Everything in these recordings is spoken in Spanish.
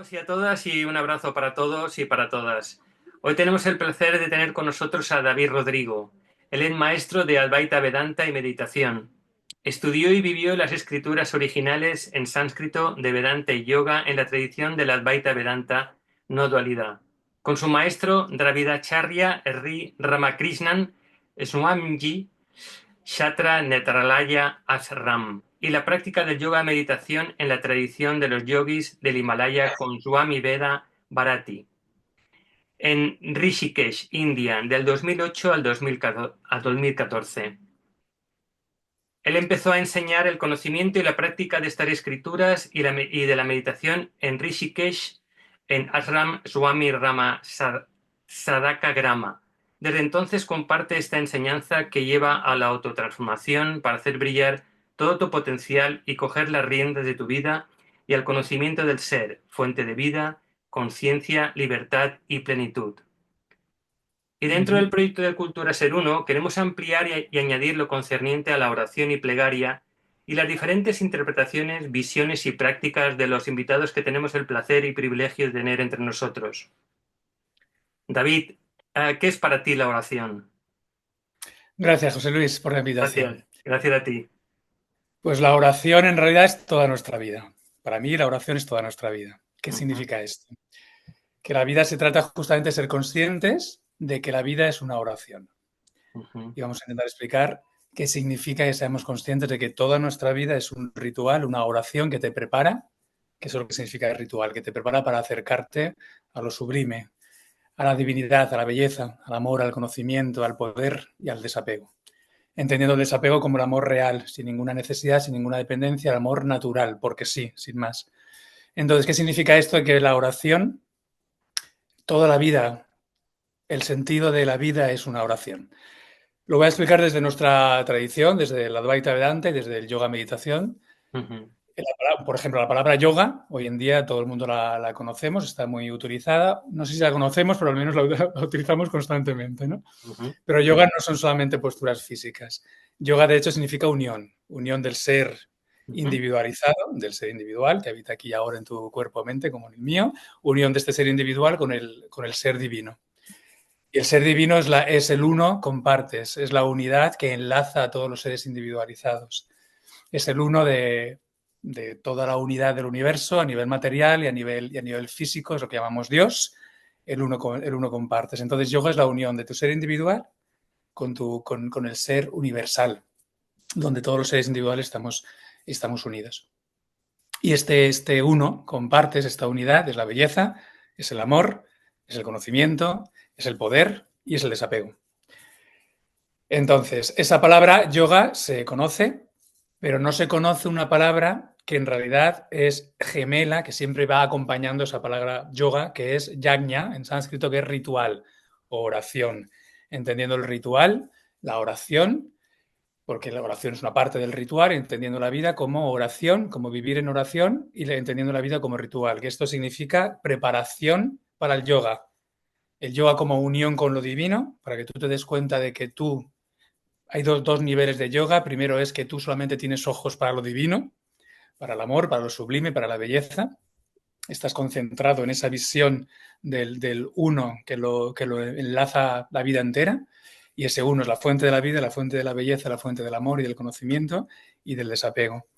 todos y a todas y un abrazo para todos y para todas. Hoy tenemos el placer de tener con nosotros a David Rodrigo. Él es maestro de Advaita Vedanta y meditación. Estudió y vivió las escrituras originales en sánscrito de Vedanta y Yoga en la tradición del Advaita Vedanta, no dualidad. Con su maestro Dravidacharya Sri Ramakrishnan Swamiji Shatra Netralaya Ashram y la práctica del yoga meditación en la tradición de los yogis del Himalaya con Swami Veda Bharati en Rishikesh, India, del 2008 al 2014. Él empezó a enseñar el conocimiento y la práctica de estas escrituras y de la meditación en Rishikesh, en Ashram Swami Rama Sadaka Grama. Desde entonces comparte esta enseñanza que lleva a la autotransformación para hacer brillar todo tu potencial y coger las riendas de tu vida y al conocimiento del ser, fuente de vida, conciencia, libertad y plenitud. Y dentro del proyecto de Cultura Ser Uno queremos ampliar y añadir lo concerniente a la oración y plegaria y las diferentes interpretaciones, visiones y prácticas de los invitados que tenemos el placer y privilegio de tener entre nosotros. David, ¿qué es para ti la oración? Gracias, José Luis, por la invitación. Gracias a ti. Pues la oración en realidad es toda nuestra vida. Para mí la oración es toda nuestra vida. ¿Qué significa esto? Que la vida se trata justamente de ser conscientes de que la vida es una oración. Y vamos a intentar explicar qué significa que seamos conscientes de que toda nuestra vida es un ritual, una oración que te prepara, que eso es lo que significa el ritual, que te prepara para acercarte a lo sublime, a la divinidad, a la belleza, al amor, al conocimiento, al poder y al desapego. Entendiendo el desapego como el amor real, sin ninguna necesidad, sin ninguna dependencia, el amor natural, porque sí, sin más. Entonces, ¿qué significa esto? Que la oración, toda la vida, el sentido de la vida es una oración. Lo voy a explicar desde nuestra tradición, desde el Advaita Vedanta y desde el yoga meditación. Por ejemplo, la palabra yoga, hoy en día todo el mundo la conocemos, está muy utilizada. No sé si la conocemos, pero al menos la utilizamos constantemente, ¿no? Pero yoga no son solamente posturas físicas. Yoga, de hecho, significa unión, unión del ser individualizado, del ser individual que habita aquí y ahora en tu cuerpo-mente, como en el mío, unión de este ser individual con el ser divino. Y el ser divino es el uno con partes, es la unidad que enlaza a todos los seres individualizados. Es el uno de toda la unidad del universo a nivel material y a nivel físico, es lo que llamamos Dios, el uno con partes. Entonces, yoga es la unión de tu ser individual con el ser universal, donde todos los seres individuales estamos unidos. Y este uno con partes, esta unidad, es la belleza, es el amor, es el conocimiento, es el poder y es el desapego. Entonces, esa palabra yoga se conoce, pero no se conoce una palabra que en realidad es gemela, que siempre va acompañando esa palabra yoga, que es yajna, en sánscrito, que es ritual o oración. Entendiendo el ritual, la oración, porque la oración es una parte del ritual, entendiendo la vida como oración, como vivir en oración, y entendiendo la vida como ritual, que esto significa preparación para el yoga. El yoga como unión con lo divino, para que tú te des cuenta de que tú... Hay dos niveles de yoga. Primero es que tú solamente tienes ojos para lo divino, para el amor, para lo sublime, para la belleza. Estás concentrado en esa visión del uno que lo enlaza la vida entera. Y ese uno es la fuente de la vida, la fuente de la belleza, la fuente del amor y del conocimiento y del desapego.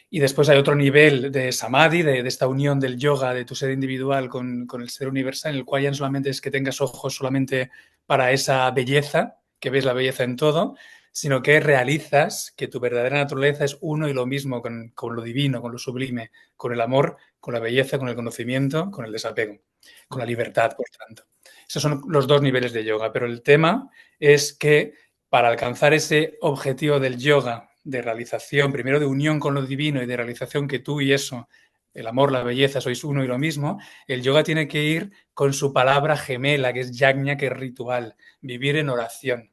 Y después hay otro nivel de samadhi, de esta unión del yoga, de tu ser individual con el ser universal, en el cual ya no solamente es que tengas ojos solamente para esa belleza, que ves la belleza en todo, sino que realizas que tu verdadera naturaleza es uno y lo mismo con lo divino, con lo sublime, con el amor, con la belleza, con el conocimiento, con el desapego, con la libertad, por tanto. Esos son los dos niveles de yoga, pero el tema es que para alcanzar ese objetivo del yoga, de realización, primero de unión con lo divino y de realización que tú y eso, el amor, la belleza, sois uno y lo mismo, el yoga tiene que ir con su palabra gemela, que es yajna, que es ritual, vivir en oración.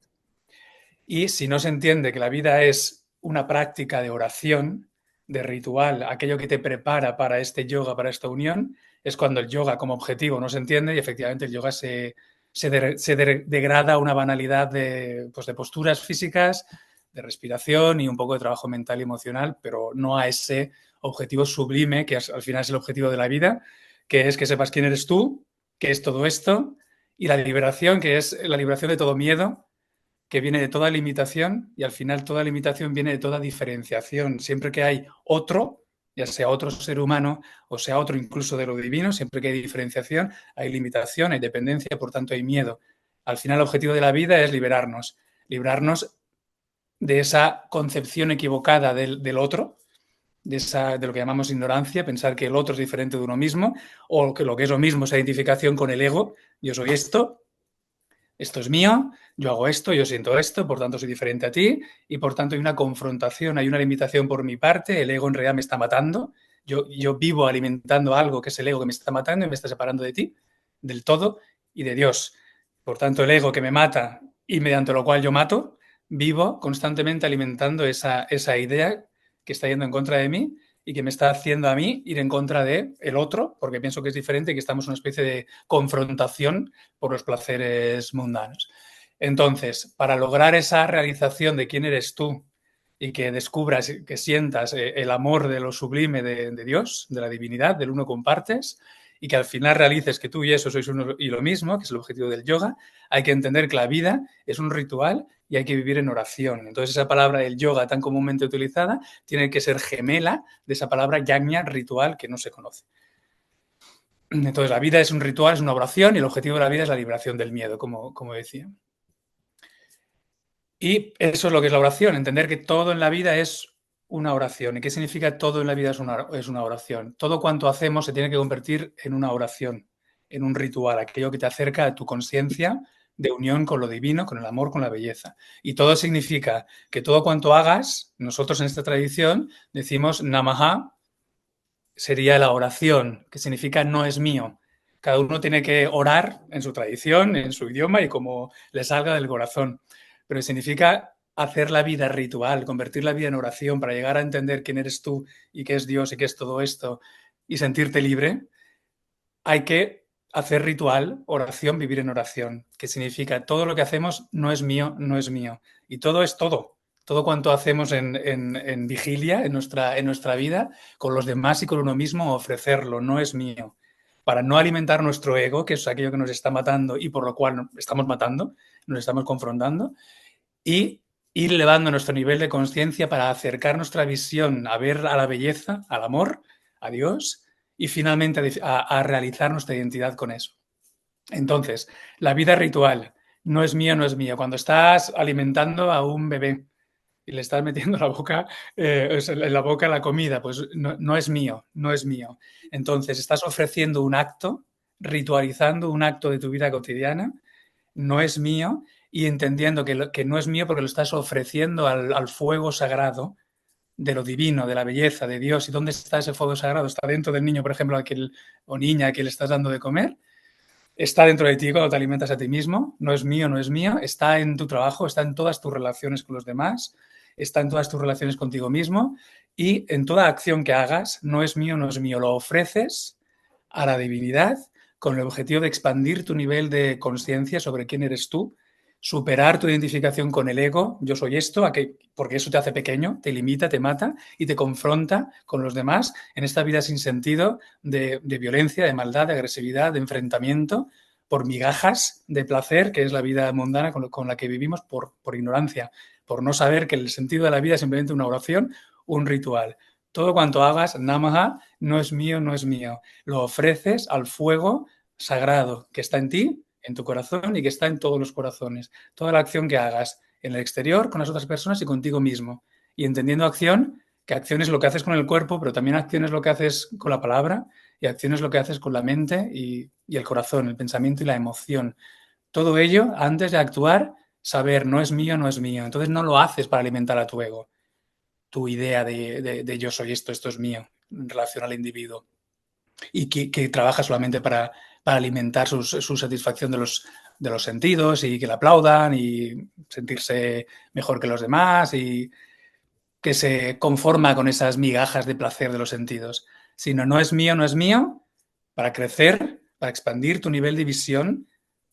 Y si no se entiende que la vida es una práctica de oración, de ritual, aquello que te prepara para este yoga, para esta unión, es cuando el yoga como objetivo no se entiende y efectivamente el yoga se degrada a una banalidad de posturas físicas, de respiración y un poco de trabajo mental y emocional, pero no a ese objetivo sublime que al final es el objetivo de la vida, que es que sepas quién eres tú, qué es todo esto, y la liberación, que es la liberación de todo miedo, que viene de toda limitación, y al final toda limitación viene de toda diferenciación. Siempre que hay otro, ya sea otro ser humano o sea otro incluso de lo divino, siempre que hay diferenciación, hay limitación, hay dependencia, por tanto hay miedo. Al final el objetivo de la vida es librarnos de esa concepción equivocada del otro, de lo que llamamos ignorancia, pensar que el otro es diferente de uno mismo, o que lo que es lo mismo es la identificación con el ego. Yo soy esto es mío, yo hago esto, yo siento esto, por tanto soy diferente a ti, y por tanto hay una confrontación, hay una limitación por mi parte, el ego en realidad me está matando, yo vivo alimentando algo que es el ego que me está matando y me está separando de ti, del todo y de Dios. Por tanto, el ego que me mata y mediante lo cual yo mato, vivo constantemente alimentando esa idea que está yendo en contra de mí y que me está haciendo a mí ir en contra de el otro, porque pienso que es diferente y que estamos en una especie de confrontación por los placeres mundanos. Entonces, para lograr esa realización de quién eres tú y que descubras, que sientas el amor de lo sublime de Dios, de la divinidad, del uno compartes, y que al final realices que tú y eso sois uno y lo mismo, que es el objetivo del yoga, hay que entender que la vida es un ritual y hay que vivir en oración. Entonces esa palabra del yoga tan comúnmente utilizada tiene que ser gemela de esa palabra yajna, ritual, que no se conoce. Entonces la vida es un ritual, es una oración, y el objetivo de la vida es la liberación del miedo, como decía. Y eso es lo que es la oración, entender que todo en la vida es una oración. ¿Y qué significa todo en la vida es una oración? Todo cuanto hacemos se tiene que convertir en una oración, en un ritual, aquello que te acerca a tu conciencia de unión con lo divino, con el amor, con la belleza. Y todo significa que todo cuanto hagas, nosotros en esta tradición decimos Namaha, sería la oración, que significa no es mío. Cada uno tiene que orar en su tradición, en su idioma y como le salga del corazón. Pero significa hacer la vida ritual, convertir la vida en oración para llegar a entender quién eres tú y qué es Dios y qué es todo esto y sentirte libre. Hay que hacer ritual, oración, vivir en oración, que significa todo lo que hacemos no es mío, no es mío. Y todo es todo. Todo cuanto hacemos en vigilia, en nuestra vida, con los demás y con uno mismo, ofrecerlo, no es mío. Para no alimentar nuestro ego, que es aquello que nos está matando y por lo cual estamos matando, nos estamos confrontando, y ir elevando nuestro nivel de conciencia para acercar nuestra visión a ver a la belleza, al amor, a Dios, y finalmente a realizar nuestra identidad con eso. Entonces, la vida ritual no es mía, no es mía. Cuando estás alimentando a un bebé y le estás metiendo en la boca la comida, pues no es mío, no es mío. Entonces, estás ofreciendo un acto, ritualizando un acto de tu vida cotidiana, no es mío, y entendiendo que no es mío porque lo estás ofreciendo al fuego sagrado de lo divino, de la belleza, de Dios. ¿Y dónde está ese fuego sagrado? ¿Está dentro del niño, por ejemplo, o niña a quien le estás dando de comer? Está dentro de ti cuando te alimentas a ti mismo. No es mío, no es mío. Está en tu trabajo, está en todas tus relaciones con los demás, está en todas tus relaciones contigo mismo, y en toda acción que hagas, no es mío, no es mío. Lo ofreces a la divinidad con el objetivo de expandir tu nivel de conciencia sobre quién eres tú, superar tu identificación con el ego, yo soy esto, porque eso te hace pequeño, te limita, te mata y te confronta con los demás en esta vida sin sentido de violencia, de maldad, de agresividad, de enfrentamiento por migajas de placer, que es la vida mundana con la que vivimos por ignorancia, por no saber que el sentido de la vida es simplemente una oración, un ritual. Todo cuanto hagas, namaha, no es mío, no es mío. Lo ofreces al fuego sagrado que está en ti, en tu corazón, y que está en todos los corazones. Toda la acción que hagas en el exterior, con las otras personas y contigo mismo. Y entendiendo acción, que acción es lo que haces con el cuerpo, pero también acción es lo que haces con la palabra, y acción es lo que haces con la mente y el corazón, el pensamiento y la emoción. Todo ello, antes de actuar, saber no es mío, no es mío. Entonces no lo haces para alimentar a tu ego, tu idea de yo soy esto, esto es mío, en relación al individuo. Y que trabaja solamente para alimentar su satisfacción de los sentidos y que le aplaudan y sentirse mejor que los demás y que se conforma con esas migajas de placer de los sentidos. Sino no es mío, no es mío, para crecer, para expandir tu nivel de visión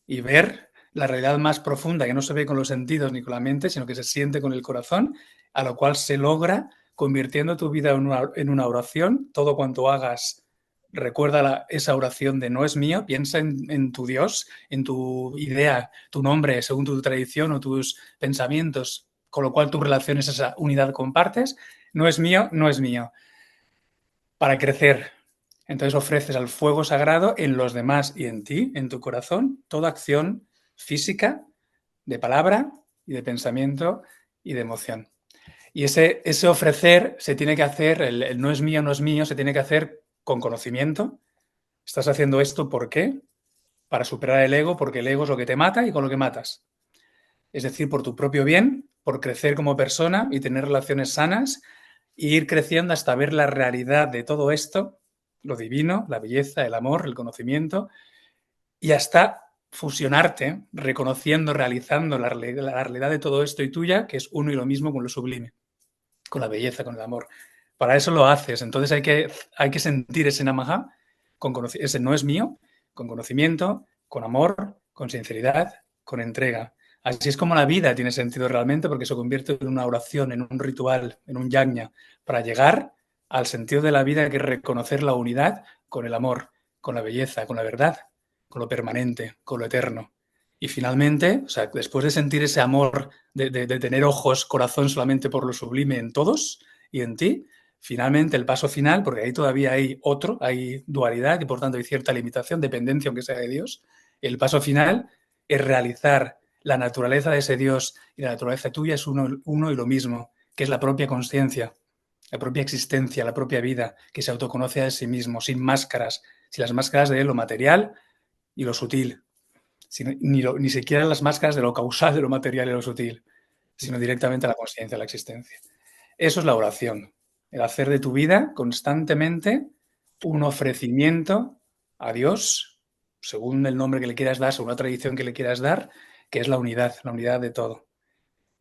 y ver la realidad más profunda que no se ve con los sentidos ni con la mente, sino que se siente con el corazón, a lo cual se logra convirtiendo tu vida en una oración. Todo cuanto hagas recuerda esa oración de no es mío, piensa en tu Dios, en tu idea, tu nombre, según tu tradición o tus pensamientos, con lo cual tus relaciones, esa unidad compartes. No es mío, no es mío. Para crecer. Entonces ofreces al fuego sagrado en los demás y en ti, en tu corazón, toda acción física, de palabra y de pensamiento y de emoción. Y ese ofrecer se tiene que hacer, el no es mío, no es mío, se tiene que hacer con conocimiento. Estás haciendo esto ¿por qué? Para superar el ego, porque el ego es lo que te mata y con lo que matas. Es decir, por tu propio bien, por crecer como persona y tener relaciones sanas e ir creciendo hasta ver la realidad de todo esto, lo divino, la belleza, el amor, el conocimiento, y hasta fusionarte, reconociendo, realizando la realidad de todo esto y tuya, que es uno y lo mismo con lo sublime, con la belleza, con el amor. Para eso lo haces. Entonces hay que sentir ese namaha, ese no es mío, con conocimiento, con amor, con sinceridad, con entrega. Así es como la vida tiene sentido realmente, porque se convierte en una oración, en un ritual, en un yajna, para llegar al sentido de la vida, que es reconocer la unidad con el amor, con la belleza, con la verdad, con lo permanente, con lo eterno. Y finalmente, o sea, después de sentir ese amor, de tener ojos, corazón solamente por lo sublime en todos y en ti, finalmente el paso final, porque ahí todavía hay otro, hay dualidad y por tanto hay cierta limitación, dependencia aunque sea de Dios, el paso final es realizar la naturaleza de ese Dios y la naturaleza tuya es uno y lo mismo, que es la propia conciencia, la propia existencia, la propia vida, que se autoconoce a sí mismo, sin máscaras, sin las máscaras de lo material y lo sutil, ni siquiera las máscaras de lo causal, de lo material y lo sutil, sino directamente a la conciencia, a la existencia. Eso es la oración, el hacer de tu vida constantemente un ofrecimiento a Dios, según el nombre que le quieras dar, según la tradición que le quieras dar, que es la unidad de todo.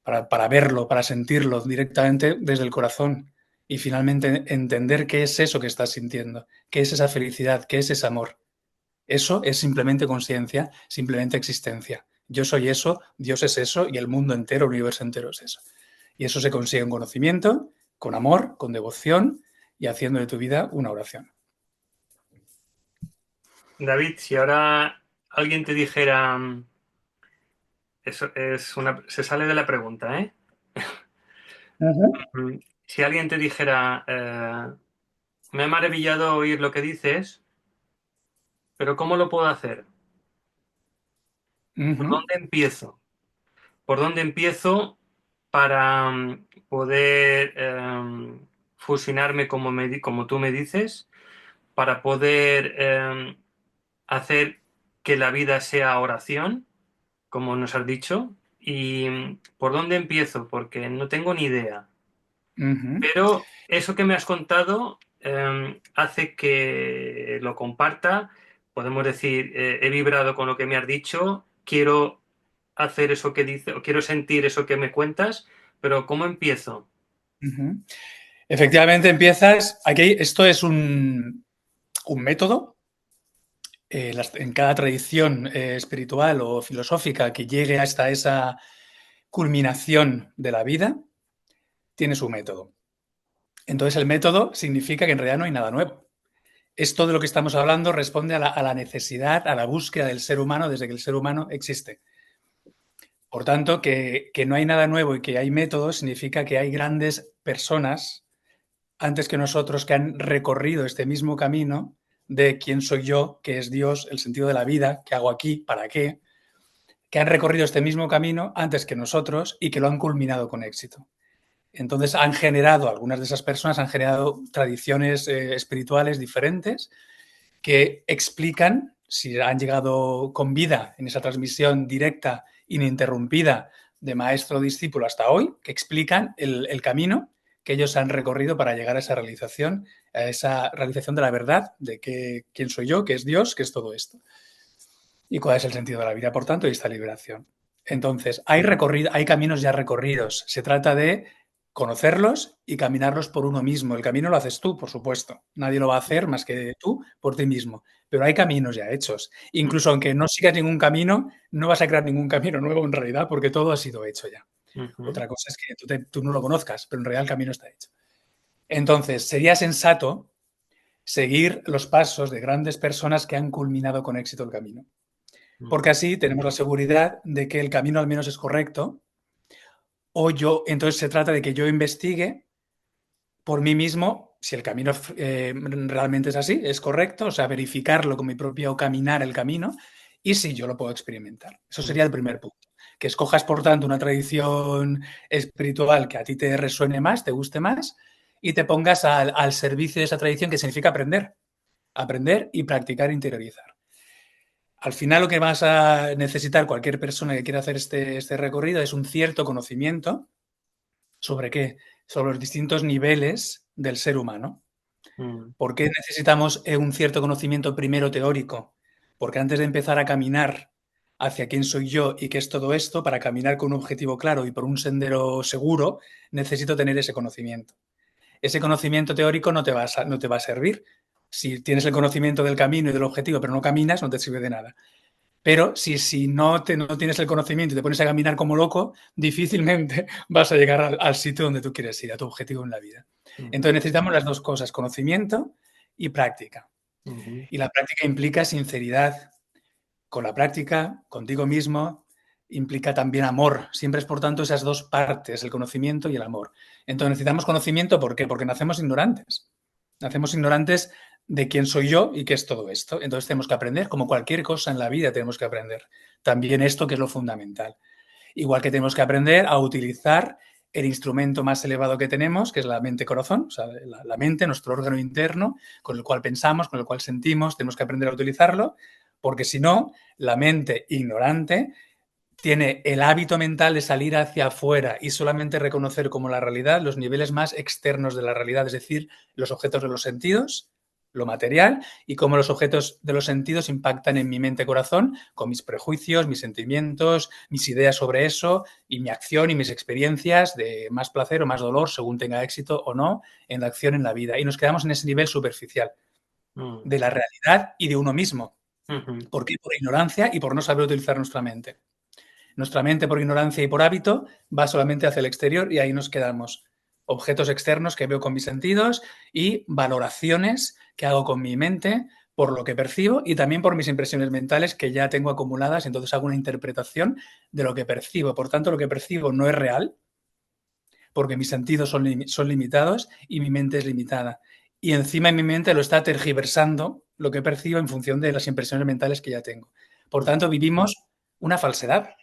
Para verlo, para sentirlo directamente desde el corazón y finalmente entender qué es eso que estás sintiendo, qué es esa felicidad, qué es ese amor. Eso es simplemente conciencia, simplemente existencia. Yo soy eso, Dios es eso y el mundo entero, el universo entero es eso. Y eso se consigue en conocimiento, con amor, con devoción y haciendo de tu vida una oración. David, si ahora alguien te dijera, eso se sale de la pregunta, ¿eh? Si alguien te dijera, me ha maravillado oír lo que dices, pero ¿cómo lo puedo hacer? ¿Por dónde empiezo? ¿Por dónde empiezo para poder fusionarme como tú me dices, para poder hacer que la vida sea oración, como nos has dicho? ¿Y por dónde empiezo? Porque no tengo ni idea. Pero eso que me has contado hace que lo comparta. Podemos decir, he vibrado con lo que me has dicho, quiero hacer eso que dice, o quiero sentir eso que me cuentas, pero ¿cómo empiezo? Efectivamente, empiezas. Aquí, esto es un método. En cada tradición espiritual o filosófica que llegue hasta esa culminación de la vida, tiene su método. Entonces, el método significa que en realidad no hay nada nuevo. Esto de lo que estamos hablando responde a la necesidad, a la búsqueda del ser humano desde que el ser humano existe. Por tanto, que no hay nada nuevo y que hay métodos significa que hay grandes personas antes que nosotros que han recorrido este mismo camino de quién soy yo, qué es Dios, el sentido de la vida, qué hago aquí, para qué, que han recorrido este mismo camino antes que nosotros y que lo han culminado con éxito. Entonces han generado, algunas de esas personas han generado tradiciones espirituales diferentes que explican, si han llegado con vida en esa transmisión directa, ininterrumpida, de maestro-discípulo hasta hoy, que explican el camino que ellos han recorrido para llegar a esa realización de la verdad, de quién soy yo, qué es Dios, qué es todo esto. Y cuál es el sentido de la vida, por tanto, y esta liberación. Entonces, hay caminos ya recorridos. Se trata de conocerlos y caminarlos por uno mismo. El camino lo haces tú, por supuesto. Nadie lo va a hacer más que tú por ti mismo. Pero hay caminos ya hechos. Incluso aunque no sigas ningún camino, no vas a crear ningún camino nuevo en realidad, porque todo ha sido hecho ya. Otra cosa es que tú no lo conozcas, pero en realidad el camino está hecho. Entonces, sería sensato seguir los pasos de grandes personas que han culminado con éxito el camino. Porque así tenemos la seguridad de que el camino al menos es correcto, entonces se trata de que yo investigue por mí mismo si el camino realmente es así, es correcto, o sea, verificarlo con mi propio caminar el camino y si yo lo puedo experimentar. Eso sería el primer punto. Que escojas, por tanto, una tradición espiritual que a ti te resuene más, te guste más y te pongas al servicio de esa tradición, que significa aprender y practicar, interiorizar. Al final lo que vas a necesitar cualquier persona que quiera hacer este recorrido es un cierto conocimiento sobre qué, sobre los distintos niveles del ser humano. ¿Por qué necesitamos un cierto conocimiento primero teórico? Porque antes de empezar a caminar hacia quién soy yo y qué es todo esto, para caminar con un objetivo claro y por un sendero seguro, necesito tener ese conocimiento. Ese conocimiento teórico no te va a servir. Si tienes el conocimiento del camino y del objetivo, pero no caminas, no te sirve de nada. Pero si no tienes el conocimiento y te pones a caminar como loco, difícilmente vas a llegar al sitio donde tú quieres ir, a tu objetivo en la vida. Entonces necesitamos las dos cosas, conocimiento y práctica. Y la práctica implica sinceridad con la práctica, contigo mismo, implica también amor. Siempre es, por tanto, esas dos partes, el conocimiento y el amor. Entonces necesitamos conocimiento, ¿por qué? Porque nacemos ignorantes. Nacemos ignorantes de quién soy yo y qué es todo esto. Entonces tenemos que aprender, como cualquier cosa en la vida tenemos que aprender. También esto, que es lo fundamental. Igual que tenemos que aprender a utilizar el instrumento más elevado que tenemos, que es la mente-corazón, o sea, la mente, nuestro órgano interno, con el cual pensamos, con el cual sentimos, tenemos que aprender a utilizarlo, porque si no, la mente ignorante tiene el hábito mental de salir hacia afuera y solamente reconocer como la realidad los niveles más externos de la realidad, es decir, los objetos de los sentidos, lo material, y cómo los objetos de los sentidos impactan en mi mente-corazón con mis prejuicios, mis sentimientos, mis ideas sobre eso y mi acción y mis experiencias de más placer o más dolor, según tenga éxito o no en la acción en la vida. Y nos quedamos en ese nivel superficial de la realidad y de uno mismo. ¿Por qué? Por ignorancia y por no saber utilizar nuestra mente. Nuestra mente, por ignorancia y por hábito, va solamente hacia el exterior y ahí nos quedamos. Objetos externos que veo con mis sentidos y valoraciones que hago con mi mente por lo que percibo y también por mis impresiones mentales que ya tengo acumuladas, entonces hago una interpretación de lo que percibo. Por tanto, lo que percibo no es real, porque mis sentidos son limitados y mi mente es limitada. Y encima en mi mente lo está tergiversando lo que percibo en función de las impresiones mentales que ya tengo. Por tanto, vivimos una falsedad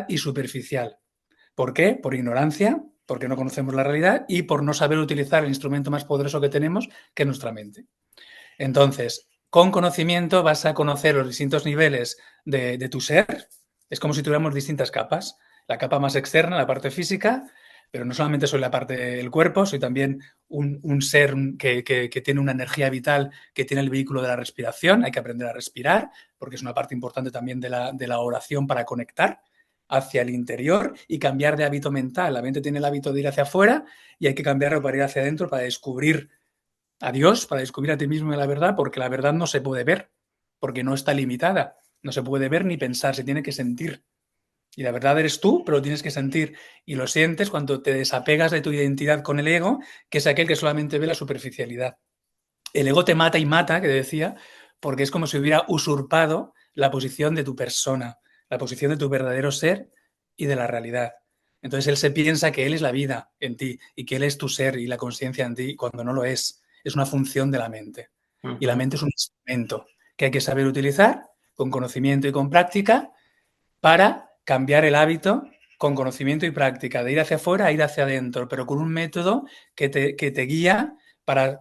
y superficial. ¿Por qué? Por ignorancia, porque no conocemos la realidad y por no saber utilizar el instrumento más poderoso que tenemos, que es nuestra mente. Entonces, con conocimiento vas a conocer los distintos niveles de tu ser. Es como si tuviéramos distintas capas. La capa más externa, la parte física, pero no solamente soy la parte del cuerpo, soy también un ser que tiene una energía vital, que tiene el vehículo de la respiración. Hay que aprender a respirar, porque es una parte importante también de la oración para conectar hacia el interior y cambiar de hábito mental. La mente tiene el hábito de ir hacia afuera y hay que cambiarlo para ir hacia adentro, para descubrir a Dios, para descubrir a ti mismo la verdad, porque la verdad no se puede ver, porque no está limitada. No se puede ver ni pensar, se tiene que sentir. Y la verdad eres tú, pero lo tienes que sentir. Y lo sientes cuando te desapegas de tu identidad con el ego, que es aquel que solamente ve la superficialidad. El ego te mata y mata, que decía, porque es como si hubiera usurpado la posición de tu persona, la posición de tu verdadero ser y de la realidad. Entonces él se piensa que él es la vida en ti y que él es tu ser y la conciencia en ti, cuando no lo es. Es una función de la mente. Y la mente es un instrumento que hay que saber utilizar con conocimiento y con práctica para cambiar el hábito con conocimiento y práctica, de ir hacia afuera a ir hacia adentro, pero con un método que te guía para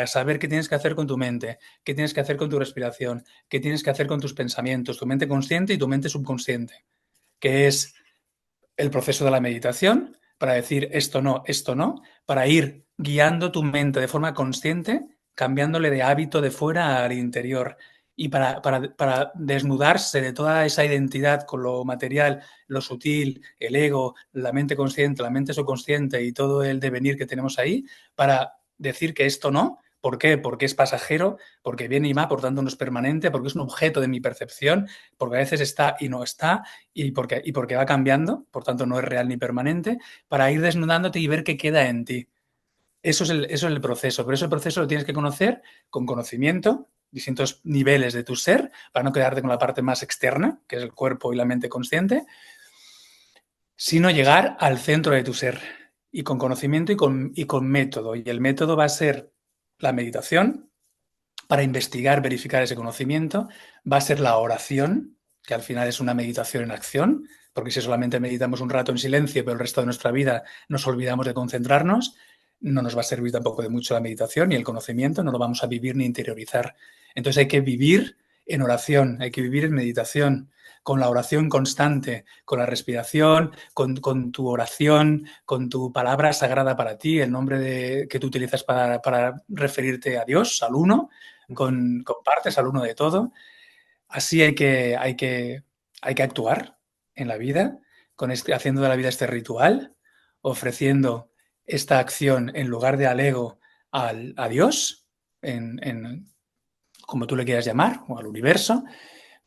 saber qué tienes que hacer con tu mente, qué tienes que hacer con tu respiración, qué tienes que hacer con tus pensamientos, tu mente consciente y tu mente subconsciente, que es el proceso de la meditación, para decir esto no, para ir guiando tu mente de forma consciente, cambiándole de hábito de fuera al interior y para desnudarse de toda esa identidad con lo material, lo sutil, el ego, la mente consciente, la mente subconsciente y todo el devenir que tenemos ahí, para decir que esto no. ¿Por qué? Porque es pasajero, porque viene y va, por tanto no es permanente, porque es un objeto de mi percepción, porque a veces está y no está, y porque va cambiando, por tanto no es real ni permanente, para ir desnudándote y ver qué queda en ti. eso es el proceso. Pero ese proceso lo tienes que conocer con conocimiento, distintos niveles de tu ser, para no quedarte con la parte más externa, que es el cuerpo y la mente consciente, sino llegar al centro de tu ser. Y con conocimiento y con método. Y el método va a ser la meditación, para investigar, verificar ese conocimiento, va a ser la oración, que al final es una meditación en acción, porque si solamente meditamos un rato en silencio, pero el resto de nuestra vida nos olvidamos de concentrarnos, no nos va a servir tampoco de mucho la meditación y el conocimiento, no lo vamos a vivir ni interiorizar. Entonces hay que vivir en oración, hay que vivir en meditación, con la oración constante, con la respiración, con tu oración, con tu palabra sagrada para ti, el nombre que tú utilizas para referirte a Dios, al uno, compartes al uno de todo. Así hay que actuar en la vida, haciendo de la vida este ritual, ofreciendo esta acción en lugar de al ego a Dios, como tú le quieras llamar, o al universo,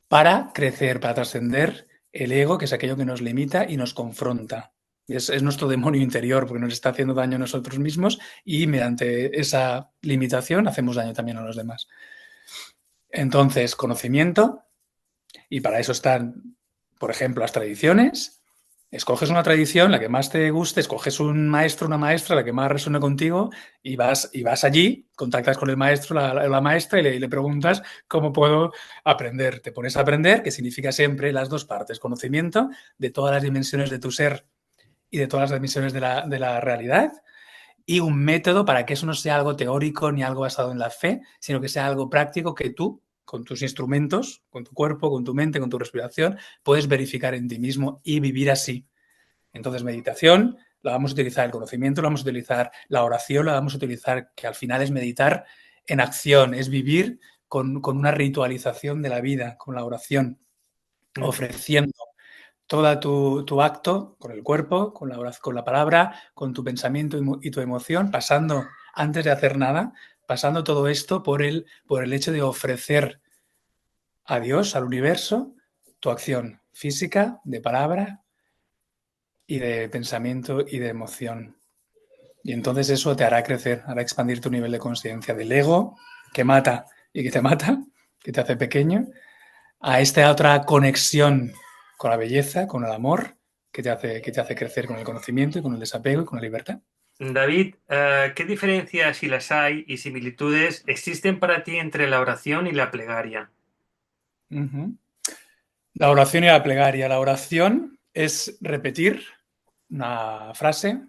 para crecer, para trascender el ego, que es aquello que nos limita y nos confronta. Es nuestro demonio interior, porque nos está haciendo daño a nosotros mismos y mediante esa limitación hacemos daño también a los demás. Entonces, conocimiento, y para eso están, por ejemplo, las tradiciones. Escoges una tradición, la que más te guste, escoges un maestro, una maestra, la que más resuene contigo, y vas allí, contactas con el maestro, la maestra, y le preguntas cómo puedo aprender. Te pones a aprender, que significa siempre las dos partes, conocimiento de todas las dimensiones de tu ser y de todas las dimensiones de la realidad, y un método para que eso no sea algo teórico ni algo basado en la fe, sino que sea algo práctico que tú, con tus instrumentos, con tu cuerpo, con tu mente, con tu respiración, puedes verificar en ti mismo y vivir así. Entonces, meditación, la vamos a utilizar el conocimiento, la vamos a utilizar la oración, la vamos a utilizar, que al final es meditar en acción, es vivir con una ritualización de la vida, con la oración, ofreciendo todo tu acto con el cuerpo, con la palabra, con tu pensamiento y tu emoción, pasando, antes de hacer nada, pasando todo esto por el hecho de ofrecer a Dios, al universo, tu acción física, de palabra y de pensamiento y de emoción. Y entonces eso te hará crecer, hará expandir tu nivel de conciencia del ego, que mata y que te mata, que te hace pequeño, a esta otra conexión con la belleza, con el amor, que te hace crecer con el conocimiento y con el desapego y con la libertad. David, ¿qué diferencias, si las hay, y similitudes existen para ti entre la oración y la plegaria? La oración y la plegaria. La oración es repetir una frase,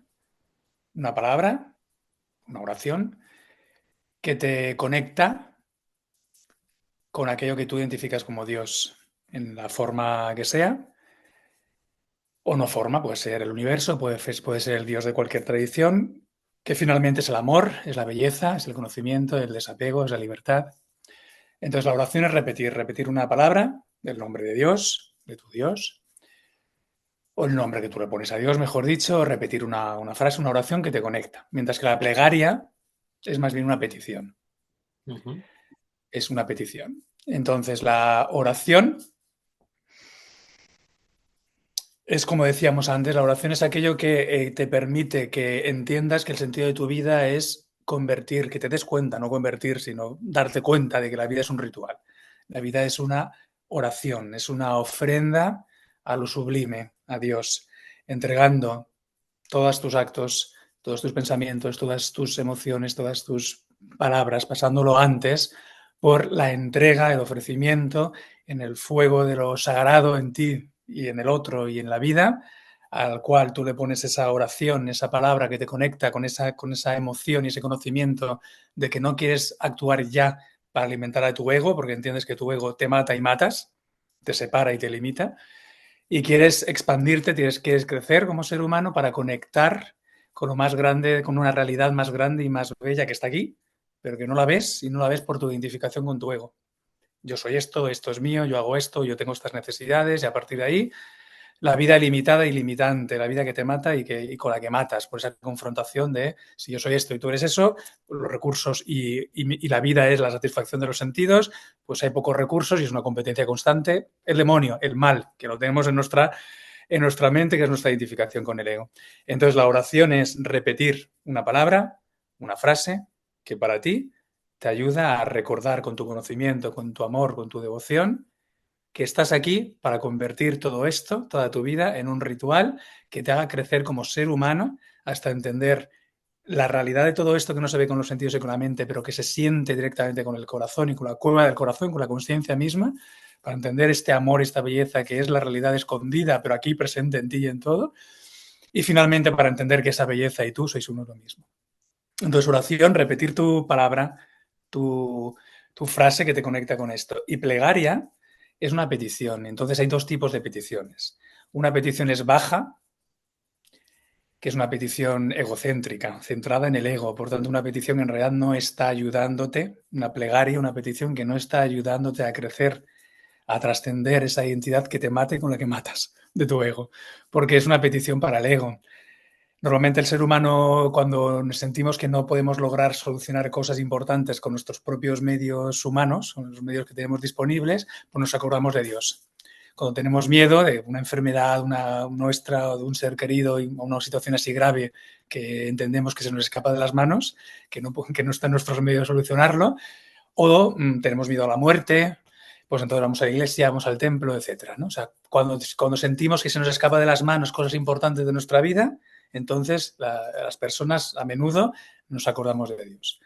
una palabra, una oración, que te conecta con aquello que tú identificas como Dios, en la forma que sea, o no forma, puede ser el universo, puede ser el Dios de cualquier tradición, que finalmente es el amor, es la belleza, es el conocimiento, el desapego, es la libertad. Entonces la oración es repetir una palabra, el nombre de Dios, de tu Dios, o el nombre que tú le pones a Dios, mejor dicho, o repetir una frase, una oración que te conecta. Mientras que la plegaria es más bien una petición. Es una petición. Entonces la oración es, como decíamos antes, la oración es aquello que te permite que entiendas que el sentido de tu vida es convertir, que te des cuenta, no convertir, sino darte cuenta de que la vida es un ritual. La vida es una oración, es una ofrenda a lo sublime, a Dios, entregando todos tus actos, todos tus pensamientos, todas tus emociones, todas tus palabras, pasándolo antes por la entrega, el ofrecimiento en el fuego de lo sagrado en ti y en el otro y en la vida, al cual tú le pones esa oración, esa palabra que te conecta con esa emoción y ese conocimiento de que no quieres actuar ya para alimentar a tu ego, porque entiendes que tu ego te mata y matas, te separa y te limita, y quieres expandirte, quieres crecer como ser humano para conectar con lo más grande, con una realidad más grande y más bella que está aquí, pero que no la ves y no la ves por tu identificación con tu ego. Yo soy esto, esto es mío, yo hago esto, yo tengo estas necesidades y a partir de ahí la vida limitada y limitante, la vida que te mata y con la que matas, por esa confrontación de si yo soy esto y tú eres eso, los recursos y la vida es la satisfacción de los sentidos, pues hay pocos recursos y es una competencia constante. El demonio, el mal, que lo tenemos en nuestra mente, que es nuestra identificación con el ego. Entonces la oración es repetir una palabra, una frase que para ti te ayuda a recordar con tu conocimiento, con tu amor, con tu devoción, que estás aquí para convertir todo esto, toda tu vida, en un ritual que te haga crecer como ser humano hasta entender la realidad de todo esto que no se ve con los sentidos y con la mente, pero que se siente directamente con el corazón y con la cueva del corazón, con la conciencia misma, para entender este amor, esta belleza que es la realidad escondida, pero aquí presente en ti y en todo. Y finalmente para entender que esa belleza y tú sois uno lo mismo. Entonces, oración, repetir tu palabra, tu, tu frase que te conecta con esto. Y plegaria es una petición. Entonces hay dos tipos de peticiones. Una petición es baja, que es una petición egocéntrica, centrada en el ego. Por tanto, una petición que en realidad no está ayudándote, una plegaria, una petición que no está ayudándote a crecer, a trascender esa identidad que te mate con la que matas de tu ego, porque es una petición para el ego. Normalmente el ser humano, cuando sentimos que no podemos lograr solucionar cosas importantes con nuestros propios medios humanos, con los medios que tenemos disponibles, pues nos acordamos de Dios. Cuando tenemos miedo de una enfermedad nuestra o de un ser querido o una situación así grave que entendemos que se nos escapa de las manos, que no está en nuestros medios solucionarlo, o tenemos miedo a la muerte, pues entonces vamos a la iglesia, vamos al templo, etcétera, ¿no? O sea, cuando sentimos que se nos escapa de las manos cosas importantes de nuestra vida, entonces las personas a menudo nos acordamos de Dios.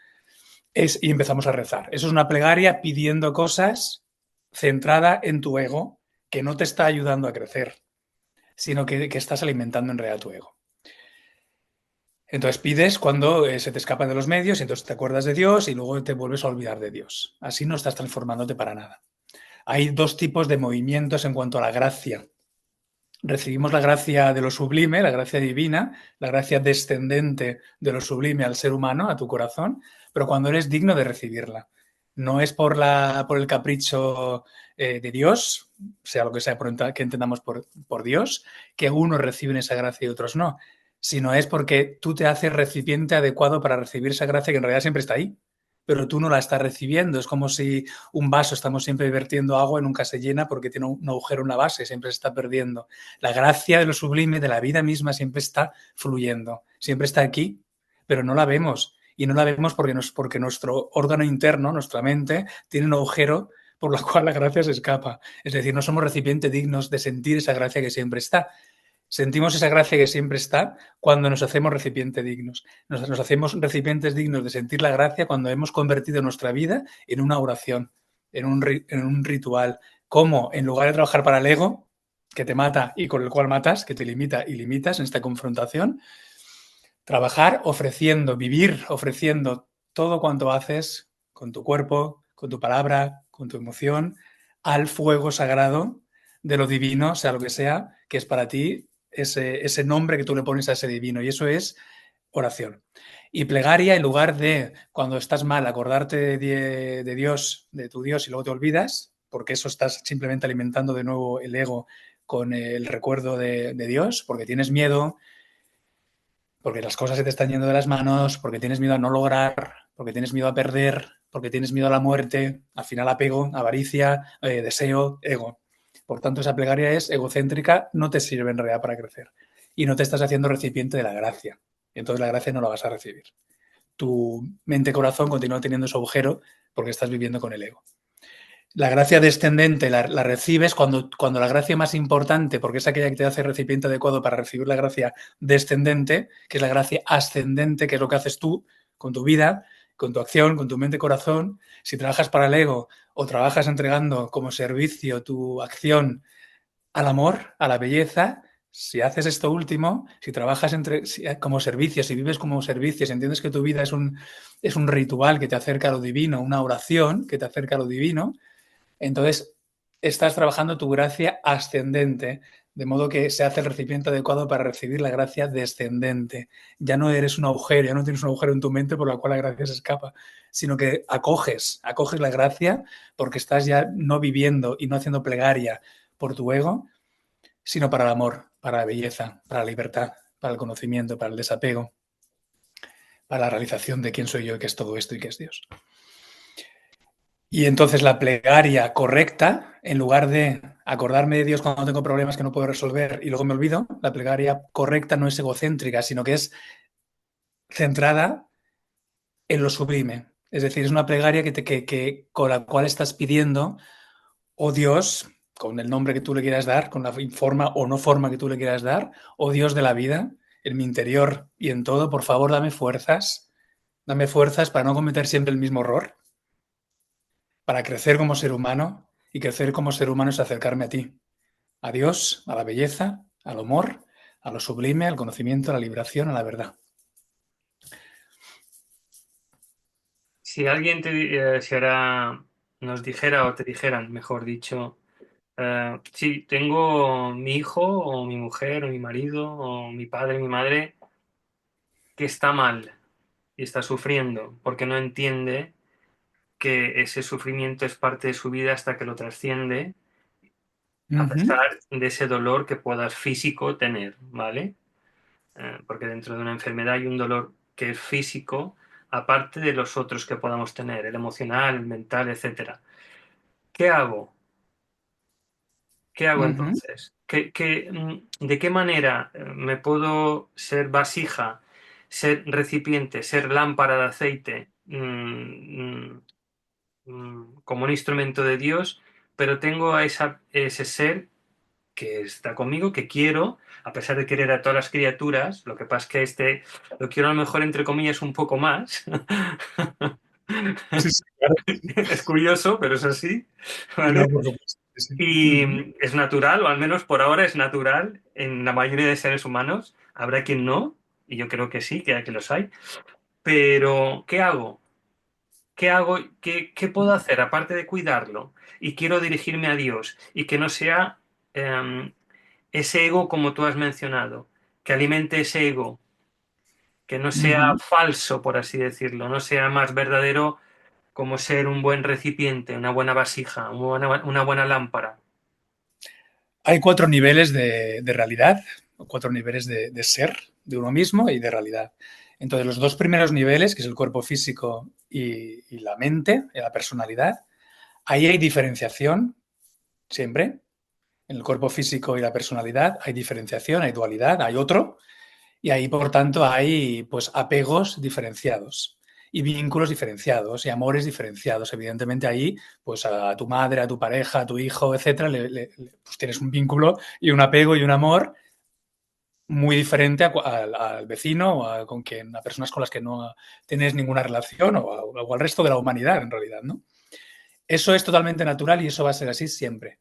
Y empezamos a rezar. Eso es una plegaria pidiendo cosas centrada en tu ego que no te está ayudando a crecer, sino que estás alimentando en realidad tu ego. Entonces pides cuando se te escapan de los medios y entonces te acuerdas de Dios y luego te vuelves a olvidar de Dios. Así no estás transformándote para nada. Hay dos tipos de movimientos en cuanto a la gracia. Recibimos la gracia de lo sublime, la gracia divina, la gracia descendente de lo sublime al ser humano, a tu corazón, pero cuando eres digno de recibirla. No es por el capricho de Dios, sea lo que sea que entendamos por Dios, que unos reciben esa gracia y otros no, sino es porque tú te haces recipiente adecuado para recibir esa gracia que en realidad siempre está ahí, pero tú no la estás recibiendo. Es como si un vaso, estamos siempre vertiendo agua y nunca se llena porque tiene un agujero en la base, siempre se está perdiendo. La gracia de lo sublime, de la vida misma, siempre está fluyendo, siempre está aquí, pero no la vemos. Y no la vemos porque nuestro órgano interno, nuestra mente, tiene un agujero por la cual la gracia se escapa. Es decir, no somos recipientes dignos de sentir esa gracia que siempre está. Sentimos esa gracia que siempre está cuando nos hacemos recipientes dignos. Nos hacemos recipientes dignos de sentir la gracia cuando hemos convertido nuestra vida en una oración, en un ritual. Como en lugar de trabajar para el ego, que te mata y con el cual matas, que te limita y limitas en esta confrontación, trabajar ofreciendo, vivir ofreciendo todo cuanto haces con tu cuerpo, con tu palabra, con tu emoción, al fuego sagrado de lo divino, sea lo que sea, que es para ti ese nombre que tú le pones a ese divino. Y eso es oración. Y plegaria, en lugar de, cuando estás mal, acordarte de Dios, de tu Dios, y luego te olvidas, porque eso estás simplemente alimentando de nuevo el ego con el recuerdo de Dios, porque tienes miedo, porque las cosas se te están yendo de las manos, porque tienes miedo a no lograr, porque tienes miedo a perder, porque tienes miedo a la muerte, al final apego, avaricia, deseo, ego. Por tanto, esa plegaria es egocéntrica, no te sirve en realidad para crecer. Y no te estás haciendo recipiente de la gracia. Entonces la gracia no la vas a recibir. Tu mente-corazón continúa teniendo ese agujero porque estás viviendo con el ego. La gracia descendente la recibes cuando la gracia más importante, porque es aquella que te hace recipiente adecuado para recibir la gracia descendente, que es la gracia ascendente, que es lo que haces tú con tu vida, con tu acción, con tu mente-corazón. Si trabajas para el ego o trabajas entregando como servicio tu acción al amor, a la belleza, si haces esto último, si trabajas como servicio, si vives como servicio, si entiendes que tu vida es un ritual que te acerca a lo divino, una oración que te acerca a lo divino, entonces estás trabajando tu gracia ascendente, de modo que se hace el recipiente adecuado para recibir la gracia descendente. Ya no eres un agujero, ya no tienes un agujero en tu mente por la cual la gracia se escapa, sino que acoges la gracia porque estás ya no viviendo y no haciendo plegaria por tu ego, sino para el amor, para la belleza, para la libertad, para el conocimiento, para el desapego, para la realización de quién soy yo y qué es todo esto y qué es Dios. Y entonces la plegaria correcta, en lugar de acordarme de Dios cuando tengo problemas que no puedo resolver y luego me olvido, la plegaria correcta no es egocéntrica, sino que es centrada en lo sublime. Es decir, es una plegaria con la cual estás pidiendo, oh Dios, con el nombre que tú le quieras dar, con la forma o no forma que tú le quieras dar, oh Dios de la vida, en mi interior y en todo, por favor, dame fuerzas para no cometer siempre el mismo error, para crecer como ser humano, y crecer como ser humano es acercarme a ti, a Dios, a la belleza, al amor, a lo sublime, al conocimiento, a la liberación, a la verdad. Si alguien si ahora nos dijera o te dijeran, mejor dicho, sí, tengo mi hijo o mi mujer o mi marido o mi padre, mi madre, que está mal y está sufriendo porque no entiende que ese sufrimiento es parte de su vida hasta que lo trasciende, a Ujú, pesar de ese dolor que puedas físico tener, ¿vale? Porque dentro de una enfermedad hay un dolor que es físico, aparte de los otros que podamos tener, el emocional, el mental, etcétera. ¿Qué hago? ¿Qué hago ujú, entonces? ¿De qué manera me puedo ser vasija, ser recipiente, ser lámpara de aceite, como un instrumento de Dios, pero tengo a ese ser que está conmigo, que quiero, a pesar de querer a todas las criaturas, lo que pasa es que lo quiero a lo mejor entre comillas un poco más. sí, sí, claro. Es curioso, pero es así, Y ¿vale? no, por supuesto. Sí, sí. Ujú. Y es natural, o al menos por ahora es natural en la mayoría de seres humanos. Habrá quien no, y yo creo que sí, que los hay. Pero, ¿qué hago? ¿Qué hago? ¿Qué puedo hacer aparte de cuidarlo? Y quiero dirigirme a Dios y que no sea ese ego como tú has mencionado, que alimente ese ego, que no sea Ujú. falso, por así decirlo, no sea más verdadero como ser un buen recipiente, una buena vasija, una buena lámpara. Hay cuatro niveles de realidad, o cuatro niveles de ser de uno mismo y de realidad. Entonces, los dos primeros niveles, que es el cuerpo físico y la mente, y la personalidad, ahí hay diferenciación siempre. En el cuerpo físico y la personalidad hay diferenciación, hay dualidad, hay otro, y ahí, por tanto, hay pues apegos diferenciados y vínculos diferenciados y amores diferenciados. Evidentemente ahí, pues a tu madre, a tu pareja, a tu hijo, etcétera, pues tienes un vínculo y un apego y un amor muy diferente al vecino o a personas con las que no tienes ninguna relación o al resto de la humanidad, en realidad, ¿no? Eso es totalmente natural y eso va a ser así siempre.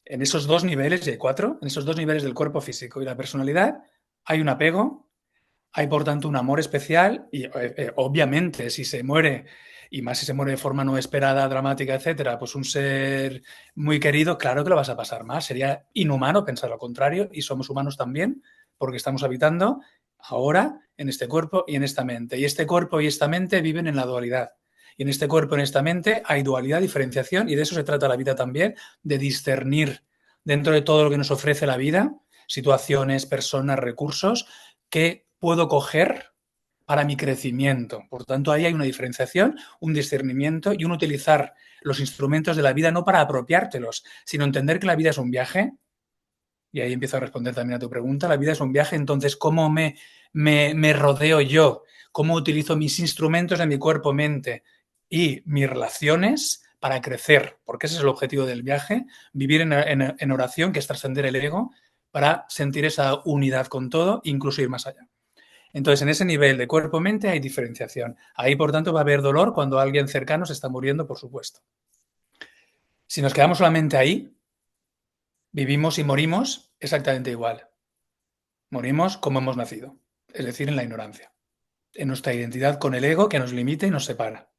En esos dos niveles, y hay cuatro, en esos dos niveles del cuerpo físico y la personalidad, hay un apego. Hay, por tanto, un amor especial y, obviamente, si se muere, y más si se muere de forma no esperada, dramática, etcétera, pues un ser muy querido, claro que lo vas a pasar más. Sería inhumano pensar lo contrario y somos humanos también porque estamos habitando ahora en este cuerpo y en esta mente. Y este cuerpo y esta mente viven en la dualidad. Y en este cuerpo, en esta mente, hay dualidad, diferenciación, y de eso se trata la vida también, de discernir dentro de todo lo que nos ofrece la vida, situaciones, personas, recursos, qué puedo coger para mi crecimiento. Por tanto, ahí hay una diferenciación, un discernimiento y un utilizar los instrumentos de la vida no para apropiártelos, sino entender que la vida es un viaje. Y ahí empiezo a responder también a tu pregunta. La vida es un viaje, entonces, ¿cómo me rodeo yo? ¿Cómo utilizo mis instrumentos de mi cuerpo, mente y mis relaciones para crecer? Porque ese es el objetivo del viaje, vivir en oración, que es trascender el ego, para sentir esa unidad con todo, incluso ir más allá. Entonces, en ese nivel de cuerpo-mente hay diferenciación. Ahí, por tanto, va a haber dolor cuando alguien cercano se está muriendo, por supuesto. Si nos quedamos solamente ahí, vivimos y morimos exactamente igual. Morimos como hemos nacido, es decir, en la ignorancia, en nuestra identidad con el ego que nos limita y nos separa.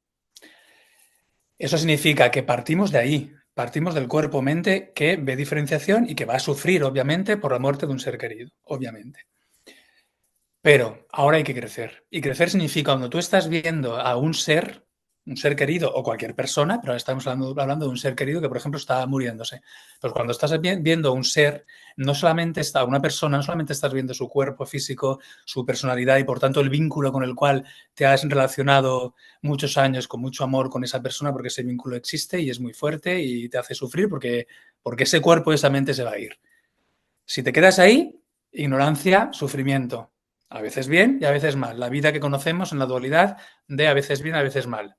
Eso significa que partimos de ahí, partimos del cuerpo-mente que ve diferenciación y que va a sufrir, obviamente, por la muerte de un ser querido, obviamente. Pero ahora hay que crecer. Y crecer significa cuando tú estás viendo a un ser querido o cualquier persona, pero ahora estamos hablando de un ser querido que, por ejemplo, está muriéndose. Pues cuando estás viendo un ser, no solamente está una persona, no solamente estás viendo su cuerpo físico, su personalidad y, por tanto, el vínculo con el cual te has relacionado muchos años con mucho amor con esa persona, porque ese vínculo existe y es muy fuerte y te hace sufrir porque ese cuerpo, esa mente se va a ir. Si te quedas ahí, ignorancia, sufrimiento. A veces bien y a veces mal. La vida que conocemos en la dualidad de a veces bien, a veces mal.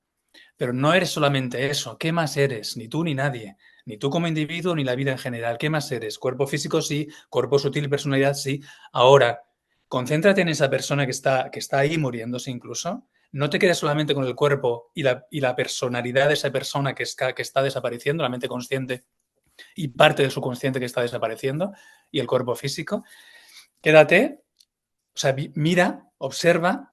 Pero no eres solamente eso. ¿Qué más eres? Ni tú ni nadie. Ni tú como individuo ni la vida en general. ¿Qué más eres? Cuerpo físico sí, cuerpo sutil, personalidad sí. Ahora, concéntrate en esa persona que está ahí muriéndose incluso. No te quedes solamente con el cuerpo y la personalidad de esa persona que está desapareciendo, la mente consciente y parte del subconsciente que está desapareciendo y el cuerpo físico. Quédate, o sea, mira, observa,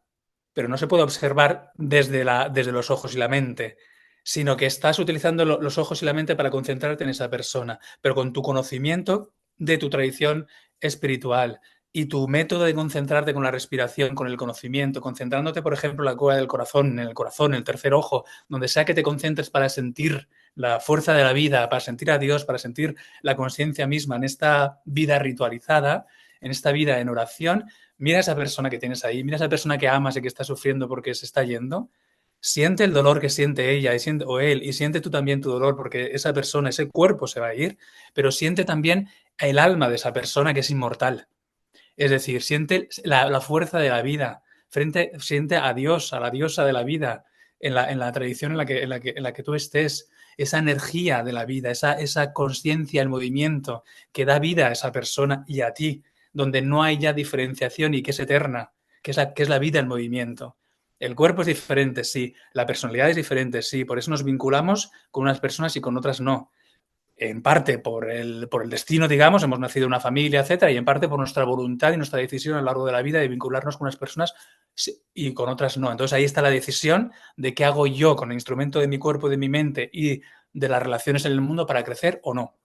pero no se puede observar desde los ojos y la mente, sino que estás utilizando los ojos y la mente para concentrarte en esa persona, pero con tu conocimiento de tu tradición espiritual y tu método de concentrarte con la respiración, con el conocimiento, concentrándote, por ejemplo, en la cueva del corazón, en el tercer ojo, donde sea que te concentres para sentir la fuerza de la vida, para sentir a Dios, para sentir la conciencia misma en esta vida ritualizada, en esta vida en oración. Mira a esa persona que tienes ahí, mira a esa persona que amas y que está sufriendo porque se está yendo. Siente el dolor que siente ella y siente, o él, y siente tú también tu dolor porque esa persona, ese cuerpo se va a ir, pero siente también el alma de esa persona que es inmortal. Es decir, siente la fuerza de la vida, siente a Dios, a la diosa de la vida, en la tradición en la que tú estés, esa energía de la vida, esa conciencia, el movimiento que da vida a esa persona y a ti, donde no hay ya diferenciación y que es eterna, que es la vida en movimiento. El cuerpo es diferente, sí, la personalidad es diferente, sí, por eso nos vinculamos con unas personas y con otras no, en parte por el destino, digamos, hemos nacido en una familia, etcétera, y en parte por nuestra voluntad y nuestra decisión a lo largo de la vida de vincularnos con unas personas y con otras no. Entonces ahí está la decisión de qué hago yo con el instrumento de mi cuerpo, de mi mente y de las relaciones en el mundo para crecer o no.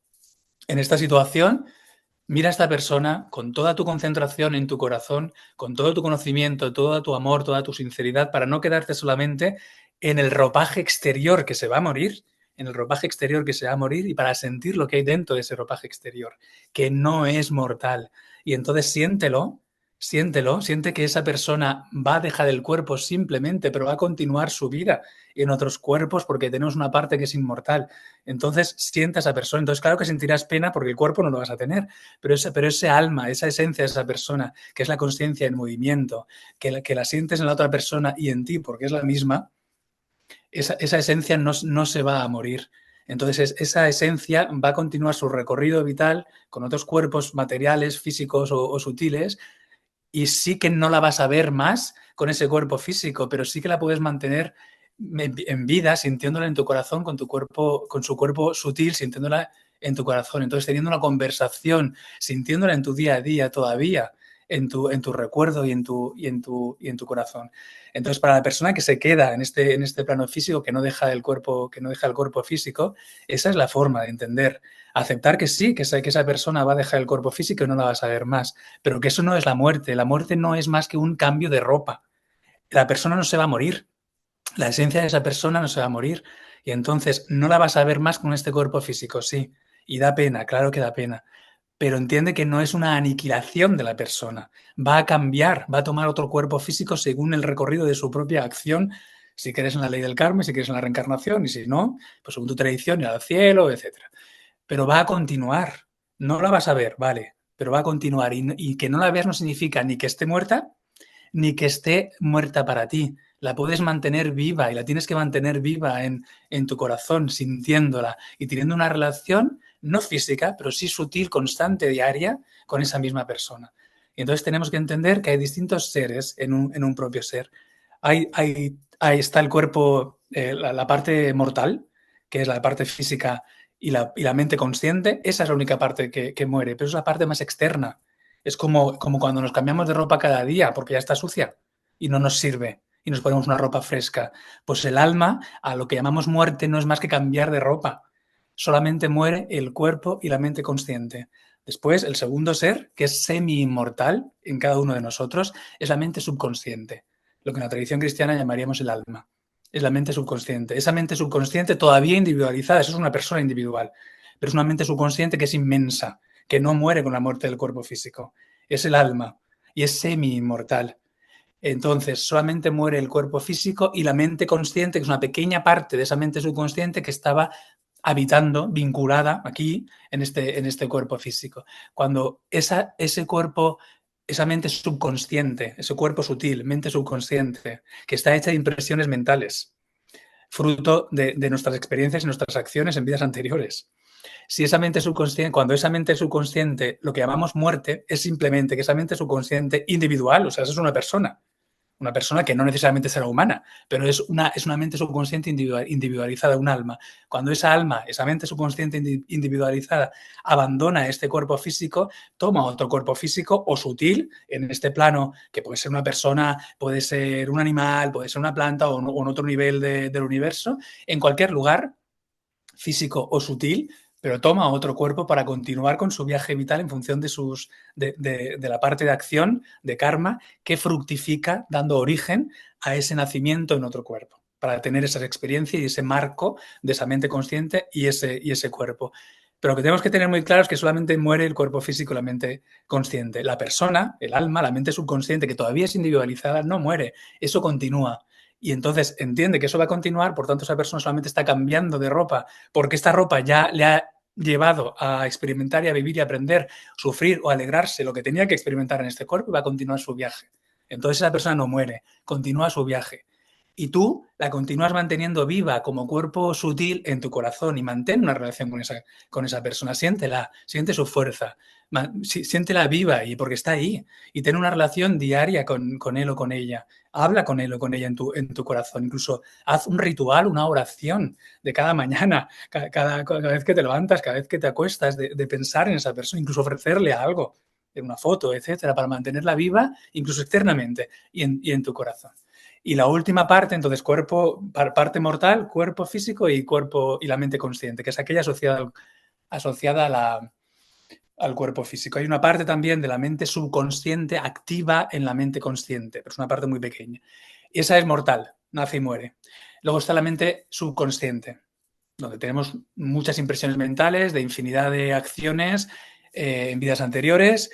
En esta situación, mira a esta persona con toda tu concentración en tu corazón, con todo tu conocimiento, todo tu amor, toda tu sinceridad, para no quedarte solamente en el ropaje exterior que se va a morir, en el ropaje exterior que se va a morir y para sentir lo que hay dentro de ese ropaje exterior, que no es mortal. Y entonces siente que esa persona va a dejar el cuerpo simplemente, pero va a continuar su vida en otros cuerpos porque tenemos una parte que es inmortal. Entonces sienta a esa persona. Entonces claro que sentirás pena porque el cuerpo no lo vas a tener, pero ese alma, esa esencia de esa persona, que es la conciencia en movimiento, que la sientes en la otra persona y en ti porque es la misma, esa esencia no se va a morir. Entonces, esa esencia va a continuar su recorrido vital con otros cuerpos materiales, físicos o sutiles, y sí que no la vas a ver más con ese cuerpo físico, pero sí que la puedes mantener en vida, sintiéndola en tu corazón, con tu cuerpo, con su cuerpo sutil, sintiéndola en tu corazón. Entonces, teniendo una conversación, sintiéndola en tu día a día todavía, en tu recuerdo y en tu corazón. Entonces, para la persona que se queda en este plano físico, que no deja el cuerpo, que no deja el cuerpo físico, esa es la forma de entender. Aceptar que sí, que esa persona va a dejar el cuerpo físico y no la vas a ver más, pero que eso no es la muerte. La muerte no es más que un cambio de ropa. La persona no se va a morir. La esencia de esa persona no se va a morir. Y entonces no la vas a ver más con este cuerpo físico, sí. Y da pena, claro que da pena. Pero entiende que no es una aniquilación de la persona. Va a cambiar, va a tomar otro cuerpo físico según el recorrido de su propia acción, si crees en la ley del karma, si crees en la reencarnación, y si no, pues según tu tradición, ir al cielo, etcétera. Pero va a continuar. No la vas a ver, vale, pero va a continuar. Y que no la veas no significa ni que esté muerta, ni que esté muerta para ti. La puedes mantener viva y la tienes que mantener viva en tu corazón, sintiéndola y teniendo una relación no física, pero sí sutil, constante, diaria, con esa misma persona. Y entonces tenemos que entender que hay distintos seres en un propio ser. Ahí está el cuerpo, la parte mortal, que es la parte física y la mente consciente. Esa es la única parte que muere, pero es la parte más externa. Es como cuando nos cambiamos de ropa cada día porque ya está sucia y no nos sirve y nos ponemos una ropa fresca. Pues el alma, a lo que llamamos muerte, no es más que cambiar de ropa. Solamente muere el cuerpo y la mente consciente. Después, el segundo ser, que es semi-inmortal en cada uno de nosotros, es la mente subconsciente, lo que en la tradición cristiana llamaríamos el alma. Es la mente subconsciente. Esa mente subconsciente todavía individualizada, eso es una persona individual, pero es una mente subconsciente que es inmensa, que no muere con la muerte del cuerpo físico. Es el alma y es semi-inmortal. Entonces, solamente muere el cuerpo físico y la mente consciente, que es una pequeña parte de esa mente subconsciente que estaba habitando, vinculada aquí en este cuerpo físico. Cuando ese cuerpo esa mente subconsciente, ese cuerpo sutil, mente subconsciente, que está hecha de impresiones mentales, fruto de nuestras experiencias y nuestras acciones en vidas anteriores. Si esa mente subconsciente, cuando esa mente subconsciente, lo que llamamos muerte, es simplemente que esa mente subconsciente individual, o sea, eso es una persona que no necesariamente será humana, pero es una mente subconsciente individualizada, un alma. Cuando esa alma, esa mente subconsciente individualizada, abandona este cuerpo físico, toma otro cuerpo físico o sutil en este plano, que puede ser una persona, puede ser un animal, puede ser una planta o en otro nivel del universo, en cualquier lugar físico o sutil, pero toma otro cuerpo para continuar con su viaje vital en función de la parte de acción, de karma, que fructifica dando origen a ese nacimiento en otro cuerpo, para tener esa experiencia y ese marco de esa mente consciente y ese cuerpo. Pero lo que tenemos que tener muy claro es que solamente muere el cuerpo físico y la mente consciente. La persona, el alma, la mente subconsciente, que todavía es individualizada, no muere. Eso continúa. Y entonces entiende que eso va a continuar, por tanto esa persona solamente está cambiando de ropa porque esta ropa ya le ha llevado a experimentar y a vivir y a aprender, sufrir o alegrarse lo que tenía que experimentar en este cuerpo y va a continuar su viaje. Entonces esa persona no muere, continúa su viaje. Y tú la continúas manteniendo viva como cuerpo sutil en tu corazón y mantén una relación con esa persona. Siéntela, siente su fuerza, siéntela viva y porque está ahí. Y ten una relación diaria con él o con ella. Habla con él o con ella en tu corazón. Incluso haz un ritual, una oración de cada mañana, cada vez que te levantas, cada vez que te acuestas, de pensar en esa persona, incluso ofrecerle algo, en una foto, etcétera, para mantenerla viva, incluso externamente y en tu corazón. Y la última parte, entonces, parte mortal, cuerpo físico y la mente consciente, que es aquella asociada al cuerpo físico. Hay una parte también de la mente subconsciente activa en la mente consciente, pero es una parte muy pequeña. Y esa es mortal, nace y muere. Luego está la mente subconsciente, donde tenemos muchas impresiones mentales de infinidad de acciones en vidas anteriores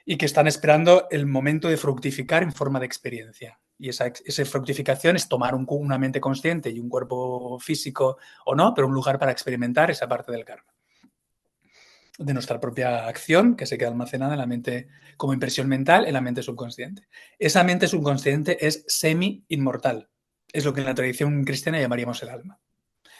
y que están esperando el momento de fructificar en forma de experiencia. Y esa fructificación es tomar una mente consciente y un cuerpo físico o no, pero un lugar para experimentar esa parte del karma, de nuestra propia acción que se queda almacenada en la mente como impresión mental en la mente subconsciente. Esa mente subconsciente es semi-inmortal. Es lo que en la tradición cristiana llamaríamos el alma,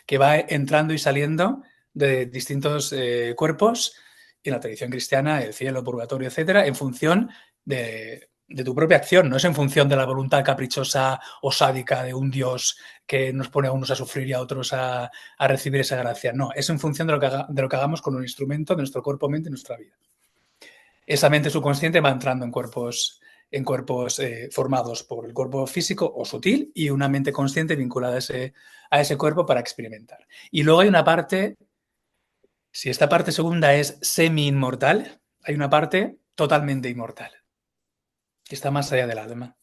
que va entrando y saliendo de distintos cuerpos, y en la tradición cristiana, el cielo, el purgatorio, etcétera, en función de tu propia acción, no es en función de la voluntad caprichosa o sádica de un Dios que nos pone a unos a sufrir y a otros a recibir esa gracia. No, es en función de lo que hagamos con un instrumento de nuestro cuerpo, mente y nuestra vida. Esa mente subconsciente va entrando en cuerpos formados por el cuerpo físico o sutil y una mente consciente vinculada a ese cuerpo para experimentar. Y luego hay una parte, si esta parte segunda es semi-inmortal, hay una parte totalmente inmortal, que está más allá del alma,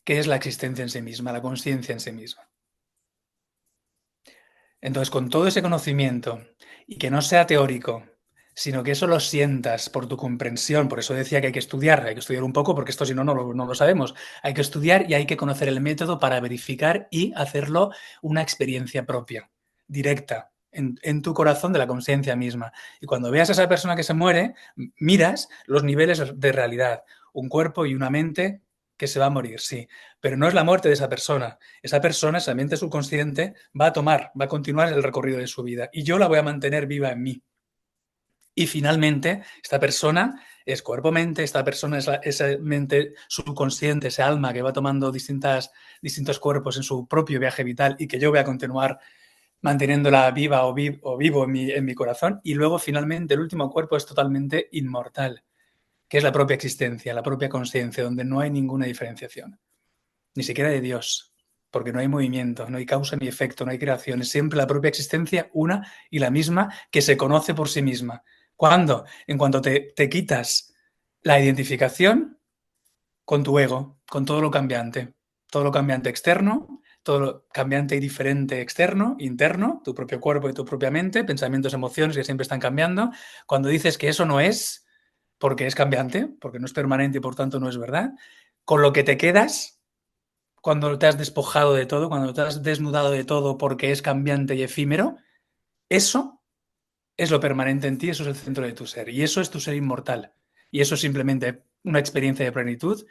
que es la existencia en sí misma, la conciencia en sí misma. Entonces, con todo ese conocimiento, y que no sea teórico, sino que eso lo sientas por tu comprensión, por eso decía que hay que estudiar un poco, porque esto si no, no lo sabemos. Hay que estudiar y hay que conocer el método para verificar y hacerlo una experiencia propia, directa, en tu corazón de la conciencia misma. Y cuando veas a esa persona que se muere, miras los niveles de realidad, un cuerpo y una mente que se va a morir, sí, pero no es la muerte de esa persona. Esa mente subconsciente, va a continuar el recorrido de su vida y yo la voy a mantener viva en mí. Y finalmente, esta persona es cuerpo-mente, esta persona es esa mente subconsciente, ese alma que va tomando distintos cuerpos en su propio viaje vital y que yo voy a continuar manteniéndola viva o vivo en mi corazón. Y luego, finalmente, el último cuerpo es totalmente inmortal, que es la propia existencia, la propia conciencia, donde no hay ninguna diferenciación, ni siquiera de Dios, porque no hay movimiento, no hay causa ni efecto, no hay creación, es siempre la propia existencia una y la misma que se conoce por sí misma. ¿Cuándo? En cuanto te quitas la identificación con tu ego, con todo lo cambiante externo, todo lo cambiante y diferente externo, interno, tu propio cuerpo y tu propia mente, pensamientos, emociones que siempre están cambiando. Cuando dices que eso no es, porque es cambiante, porque no es permanente y por tanto no es verdad, con lo que te quedas cuando te has despojado de todo, cuando te has desnudado de todo porque es cambiante y efímero, eso es lo permanente en ti, eso es el centro de tu ser. Y eso es tu ser inmortal. Y eso es simplemente una experiencia de plenitud,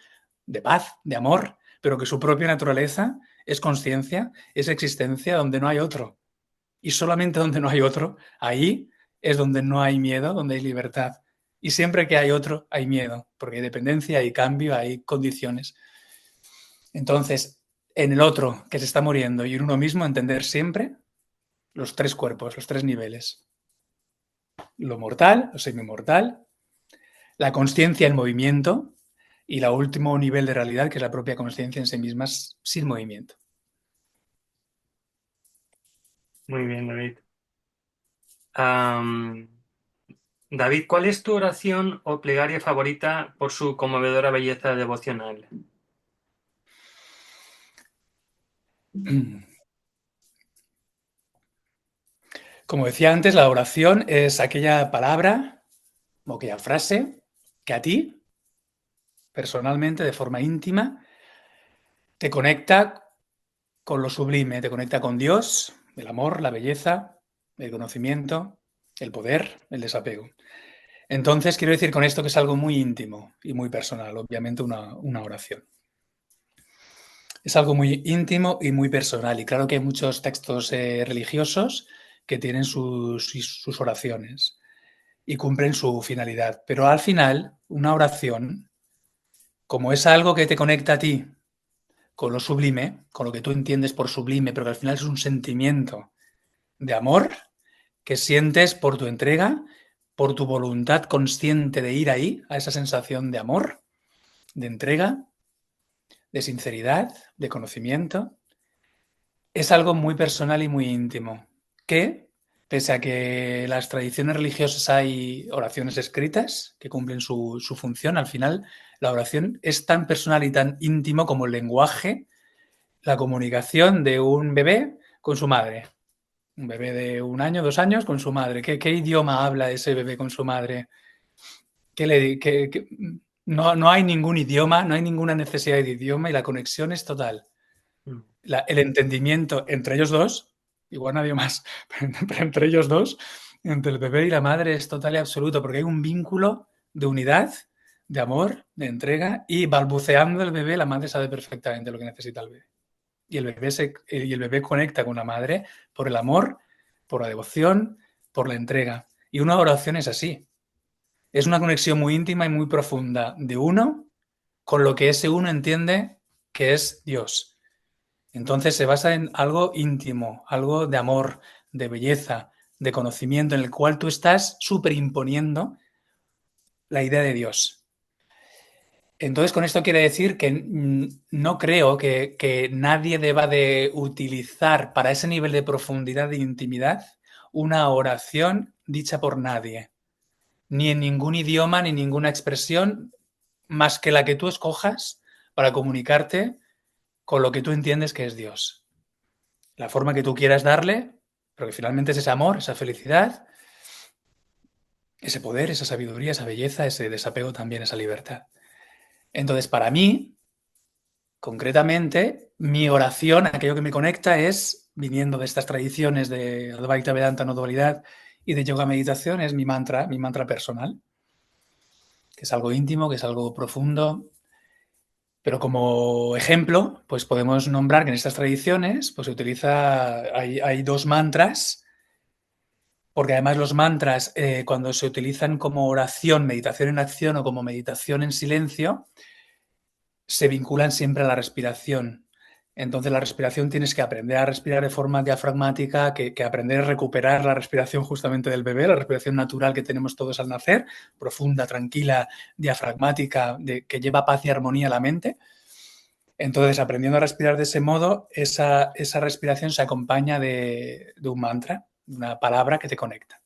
de paz, de amor, pero que su propia naturaleza es conciencia, es existencia donde no hay otro. Y solamente donde no hay otro, ahí es donde no hay miedo, donde hay libertad. Y siempre que hay otro, hay miedo, porque hay dependencia, hay cambio, hay condiciones. Entonces, en el otro que se está muriendo y en uno mismo, entender siempre los tres cuerpos, los tres niveles. Lo mortal, lo semimortal, la consciencia en movimiento y el último nivel de realidad, que es la propia consciencia en sí misma sin movimiento. Muy bien, David. Am, David, ¿cuál es tu oración o plegaria favorita por su conmovedora belleza devocional? Como decía antes, la oración es aquella palabra o aquella frase que a ti, personalmente, de forma íntima, te conecta con lo sublime, te conecta con Dios, el amor, la belleza, el conocimiento, el poder, el desapego. Entonces, quiero decir con esto que es algo muy íntimo y muy personal, obviamente una oración. Es algo muy íntimo y muy personal. Y claro que hay muchos textos religiosos que tienen sus oraciones y cumplen su finalidad. Pero al final, una oración, como es algo que te conecta a ti con lo sublime, con lo que tú entiendes por sublime, pero que al final es un sentimiento de amor que sientes por tu entrega, por tu voluntad consciente de ir ahí, a esa sensación de amor, de entrega, de sinceridad, de conocimiento. Es algo muy personal y muy íntimo, que, pese a que en las tradiciones religiosas hay oraciones escritas que cumplen su función, al final la oración es tan personal y tan íntimo como el lenguaje, la comunicación de un bebé con su madre. Un bebé de 1 año, 2 años con su madre. ¿Qué idioma habla ese bebé con su madre? No hay ningún idioma, no hay ninguna necesidad de idioma y la conexión es total. Mm. El entendimiento entre ellos dos, igual nadie más, pero entre ellos dos, entre el bebé y la madre es total y absoluto, porque hay un vínculo de unidad, de amor, de entrega, y balbuceando el bebé, la madre sabe perfectamente lo que necesita el bebé. Y el bebé conecta con la madre por el amor, por la devoción, por la entrega. Y una oración es así. Es una conexión muy íntima y muy profunda de uno con lo que ese uno entiende que es Dios. Entonces se basa en algo íntimo, algo de amor, de belleza, de conocimiento, en el cual tú estás superimponiendo la idea de Dios. Entonces, con esto quiere decir que no creo que nadie deba de utilizar para ese nivel de profundidad e intimidad una oración dicha por nadie, ni en ningún idioma, ni ninguna expresión, más que la que tú escojas para comunicarte con lo que tú entiendes que es Dios. La forma que tú quieras darle, pero que finalmente es ese amor, esa felicidad, ese poder, esa sabiduría, esa belleza, ese desapego también, esa libertad. Entonces, para mí, concretamente, mi oración, aquello que me conecta es, viniendo de estas tradiciones de Advaita Vedanta, no dualidad, y de yoga meditación, es mi mantra personal, que es algo íntimo, que es algo profundo. Pero como ejemplo, pues podemos nombrar que en estas tradiciones pues se utiliza, hay dos mantras, porque además los mantras, cuando se utilizan como oración, meditación en acción o como meditación en silencio, se vinculan siempre a la respiración. Entonces la respiración tienes que aprender a respirar de forma diafragmática, que aprender a recuperar la respiración justamente del bebé, la respiración natural que tenemos todos al nacer, profunda, tranquila, diafragmática, que lleva paz y armonía a la mente. Entonces, aprendiendo a respirar de ese modo, esa respiración se acompaña de un mantra, una palabra que te conecta.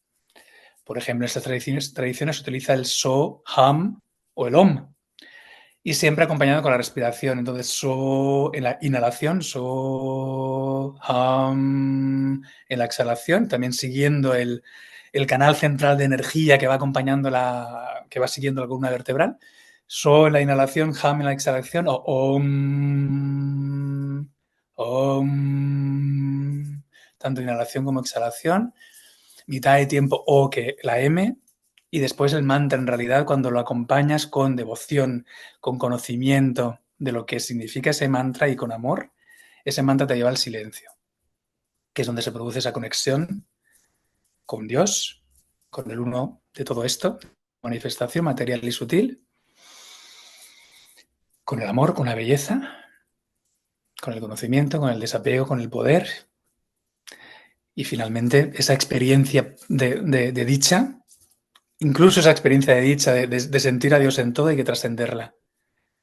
Por ejemplo, en estas tradiciones se utiliza el so, hum o el om, y siempre acompañado con la respiración. Entonces, so en la inhalación, so, hum en la exhalación, también siguiendo el canal central de energía que va acompañando que va siguiendo la columna vertebral. So en la inhalación, hum en la exhalación, o om, tanto inhalación como exhalación. Mitad de tiempo o, que la M, Y después el mantra, en realidad, cuando lo acompañas con devoción, con conocimiento de lo que significa ese mantra y con amor, ese mantra te lleva al silencio, que es donde se produce esa conexión con Dios, con el uno de todo esto, manifestación material y sutil, con el amor, con la belleza, con el conocimiento, con el desapego, con el poder y finalmente esa experiencia de dicha, incluso esa experiencia de dicha, de sentir a Dios en todo, hay que trascenderla.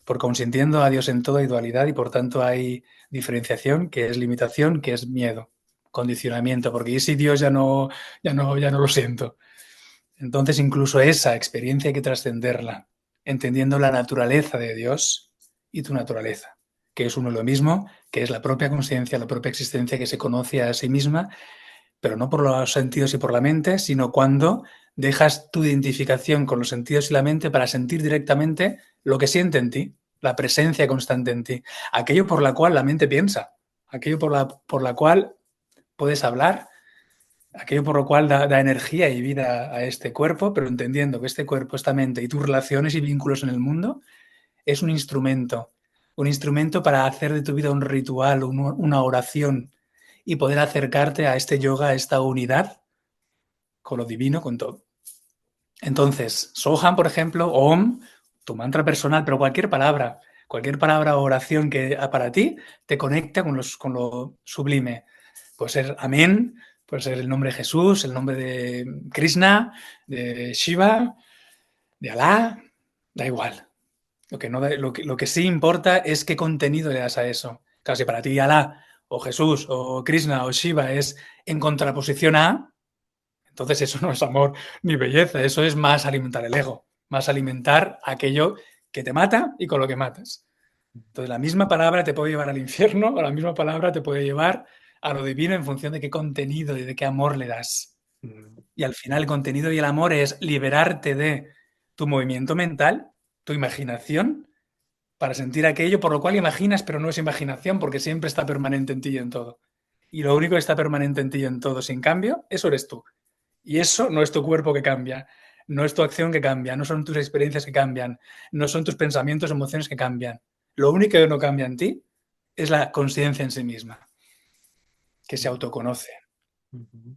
Porque aun sintiendo a Dios en todo hay dualidad y por tanto hay diferenciación, que es limitación, que es miedo, condicionamiento, porque ¿y si Dios ya no lo siento? Entonces incluso esa experiencia hay que trascenderla, entendiendo la naturaleza de Dios y tu naturaleza, que es uno y lo mismo, que es la propia conciencia, la propia existencia que se conoce a sí misma, pero no por los sentidos y por la mente, sino cuando dejas tu identificación con los sentidos y la mente para sentir directamente lo que siente en ti, la presencia constante en ti, aquello por la cual la mente piensa, aquello por la cual puedes hablar, aquello por lo cual da energía y vida a este cuerpo, pero entendiendo que este cuerpo, esta mente y tus relaciones y vínculos en el mundo es un instrumento para hacer de tu vida un ritual, una oración y poder acercarte a este yoga, a esta unidad con lo divino, con todo. Entonces, Soham, por ejemplo, Om, tu mantra personal, pero cualquier palabra o oración que para ti te conecta con lo sublime. Puede ser Amén, puede ser el nombre de Jesús, el nombre de Krishna, de Shiva, de Alá, da igual. Lo que sí importa es qué contenido le das a eso. Claro, si para ti Alá o Jesús o Krishna o Shiva es en contraposición a, entonces eso no es amor ni belleza, eso es más alimentar el ego, más alimentar aquello que te mata y con lo que matas. Entonces la misma palabra te puede llevar al infierno o la misma palabra te puede llevar a lo divino en función de qué contenido y de qué amor le das. Y al final el contenido y el amor es liberarte de tu movimiento mental, tu imaginación, para sentir aquello por lo cual imaginas, pero no es imaginación porque siempre está permanente en ti y en todo. Y lo único que está permanente en ti y en todo sin cambio, eso eres tú. Y eso no es tu cuerpo que cambia, no es tu acción que cambia, no son tus experiencias que cambian, no son tus pensamientos, emociones que cambian. Lo único que no cambia en ti es la conciencia en sí misma, que se autoconoce.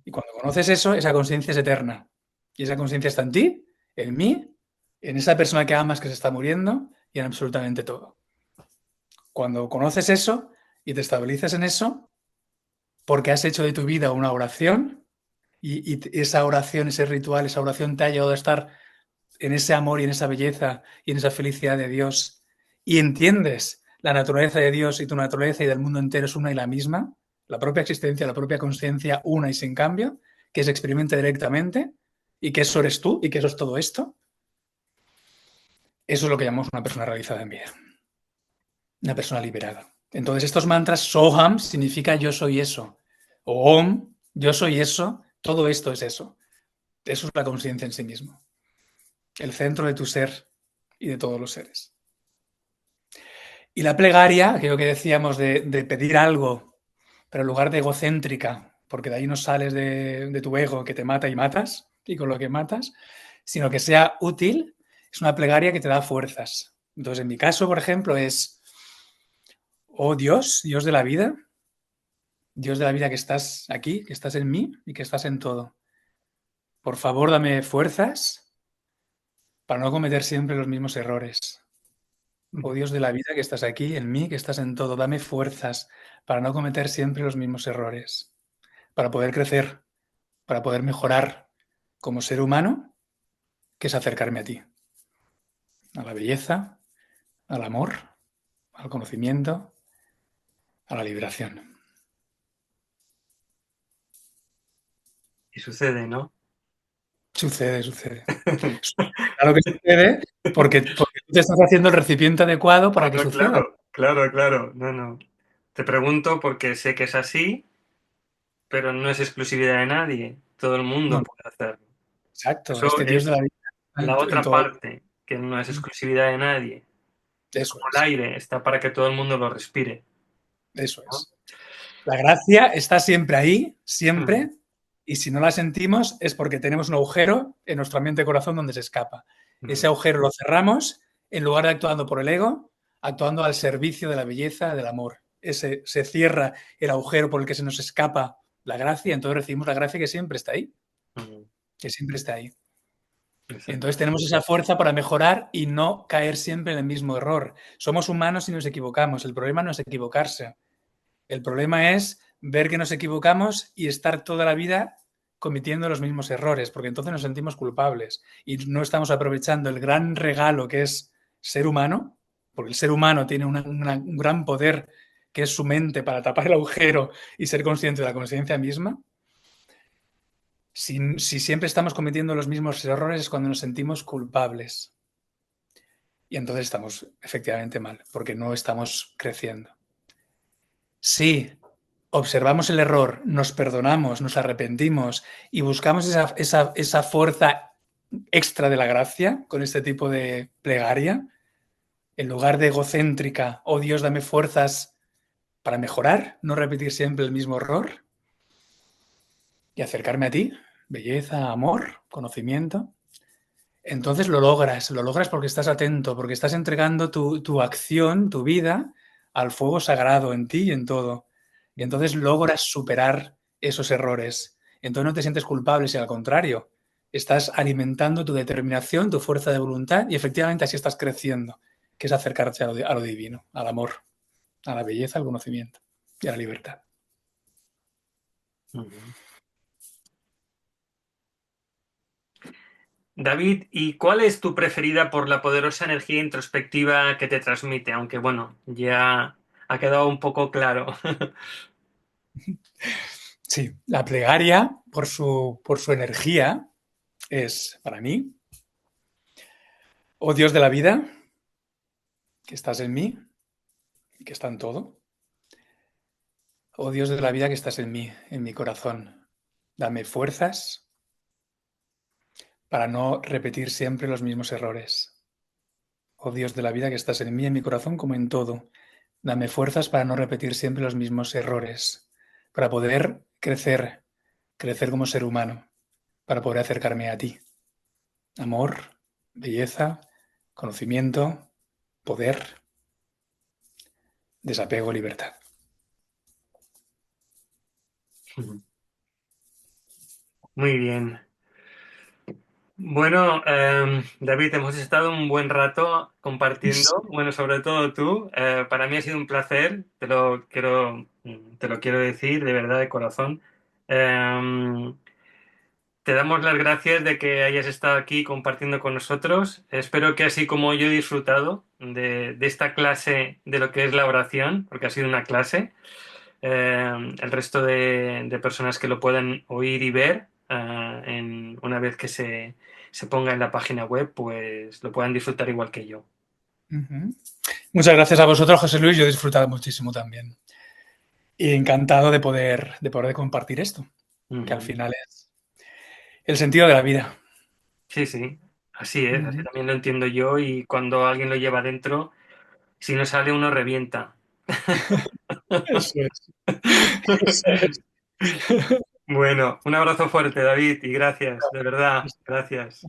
Y cuando conoces eso, esa conciencia es eterna. Y esa conciencia está en ti, en mí, en esa persona que amas que se está muriendo y en absolutamente todo. Cuando conoces eso y te estabilizas en eso, porque has hecho de tu vida una oración y esa oración, ese ritual, esa oración te ha llevado a estar en ese amor y en esa belleza y en esa felicidad de Dios y entiendes la naturaleza de Dios y tu naturaleza y del mundo entero es una y la misma, la propia existencia, la propia conciencia, una y sin cambio, que se experimenta directamente y que eso eres tú y que eso es todo esto, eso es lo que llamamos una persona realizada en vida, una persona liberada. Entonces estos mantras, Soham significa yo soy eso, o Om, yo soy eso, todo esto es eso. Eso es la conciencia en sí mismo, el centro de tu ser y de todos los seres. Y la plegaria, aquello que decíamos de pedir algo, pero en lugar de egocéntrica, porque de ahí no sales de tu ego que te mata y matas, y con lo que matas, sino que sea útil, es una plegaria que te da fuerzas. Entonces, en mi caso, por ejemplo, es, oh Dios, Dios de la vida que estás aquí, que estás en mí y que estás en todo. Por favor, dame fuerzas para no cometer siempre los mismos errores. Oh Dios de la vida que estás aquí, en mí, que estás en todo, dame fuerzas para no cometer siempre los mismos errores, para poder crecer, para poder mejorar como ser humano, que es acercarme a ti, a la belleza, al amor, al conocimiento, a la liberación. Y sucede, ¿no? Sucede. Claro que sucede porque tú te estás haciendo el recipiente adecuado para que Claro, suceda. claro. No, no. Te pregunto porque sé que es así, pero no es exclusividad de nadie. Todo el No, mundo no, puede hacerlo. exacto, Eso este Dios de es la vida la en otra todo. parte, que no es exclusividad de nadie. Es Eso como el es, aire, está para que todo el mundo lo respire, eso ¿no? es. La gracia está siempre ahí, Mm, siempre, Y si no la sentimos es porque tenemos un agujero en nuestra mente-corazón donde se escapa. Ese Ujú. agujero lo cerramos en lugar de actuando por el ego, actuando al servicio de la belleza, del amor. Se cierra el agujero por el que se nos escapa la gracia, entonces recibimos la gracia que siempre está ahí, Ujú. que siempre está ahí. Y Exacto. entonces tenemos esa fuerza para mejorar y no caer siempre en el mismo error. Somos humanos y nos equivocamos. El problema no es equivocarse. El problema es ver que nos equivocamos y estar toda la vida cometiendo los mismos errores, porque entonces nos sentimos culpables y no estamos aprovechando el gran regalo que es ser humano, porque el ser humano tiene un gran poder que es su mente para tapar el agujero y ser consciente de la conciencia misma. Si siempre estamos cometiendo los mismos errores es cuando nos sentimos culpables. Y entonces estamos efectivamente mal, porque no estamos creciendo. Sí, observamos el error, nos perdonamos, nos arrepentimos y buscamos esa fuerza extra de la gracia con este tipo de plegaria, en lugar de egocéntrica, oh Dios, dame fuerzas para mejorar, no repetir siempre el mismo error y acercarme a ti, belleza, amor, conocimiento. Entonces lo logras porque estás atento, porque estás entregando tu acción, tu vida, al fuego sagrado en ti y en todo. Y entonces logras superar esos errores. Entonces no te sientes culpable, sino al contrario, estás alimentando tu determinación, tu fuerza de voluntad y efectivamente así estás creciendo, que es acercarte a lo divino, al amor, a la belleza, al conocimiento y a la libertad. Ujú. David, ¿y cuál es tu preferida por la poderosa energía introspectiva que te transmite? Aunque bueno, ya ha quedado un poco claro. Sí, la plegaria, por su energía, es para mí, oh Dios de la vida, que estás en mí, que está en todo. Oh Dios de la vida que estás en mi corazón. Dame fuerzas para no repetir siempre los mismos errores. Oh Dios de la vida que estás en mí, en mi corazón, como en todo. Dame fuerzas para no repetir siempre los mismos errores, para poder crecer, crecer como ser humano, para poder acercarme a ti. Amor, belleza, conocimiento, poder, desapego, libertad. Muy bien. Bueno, David, hemos estado un buen rato compartiendo, bueno, sobre todo tú. Para mí ha sido un placer, te lo quiero decir de verdad, de corazón. Te damos las gracias de que hayas estado aquí compartiendo con nosotros. Espero que así como yo he disfrutado de esta clase de lo que es la oración, porque ha sido una clase, el resto de personas que lo puedan oír y ver, una vez que se ponga en la página web, pues lo puedan disfrutar igual que yo. Ujú. Muchas gracias a vosotros, José Luis. Yo he disfrutado muchísimo también. Y encantado de poder compartir esto, que al Ujú. final es el sentido de la vida. Sí, sí, así es, así Ujú. también lo entiendo yo y cuando alguien lo lleva dentro, si no sale uno revienta. Eso es. Eso es. Bueno, un abrazo fuerte, David, y gracias, de verdad, gracias.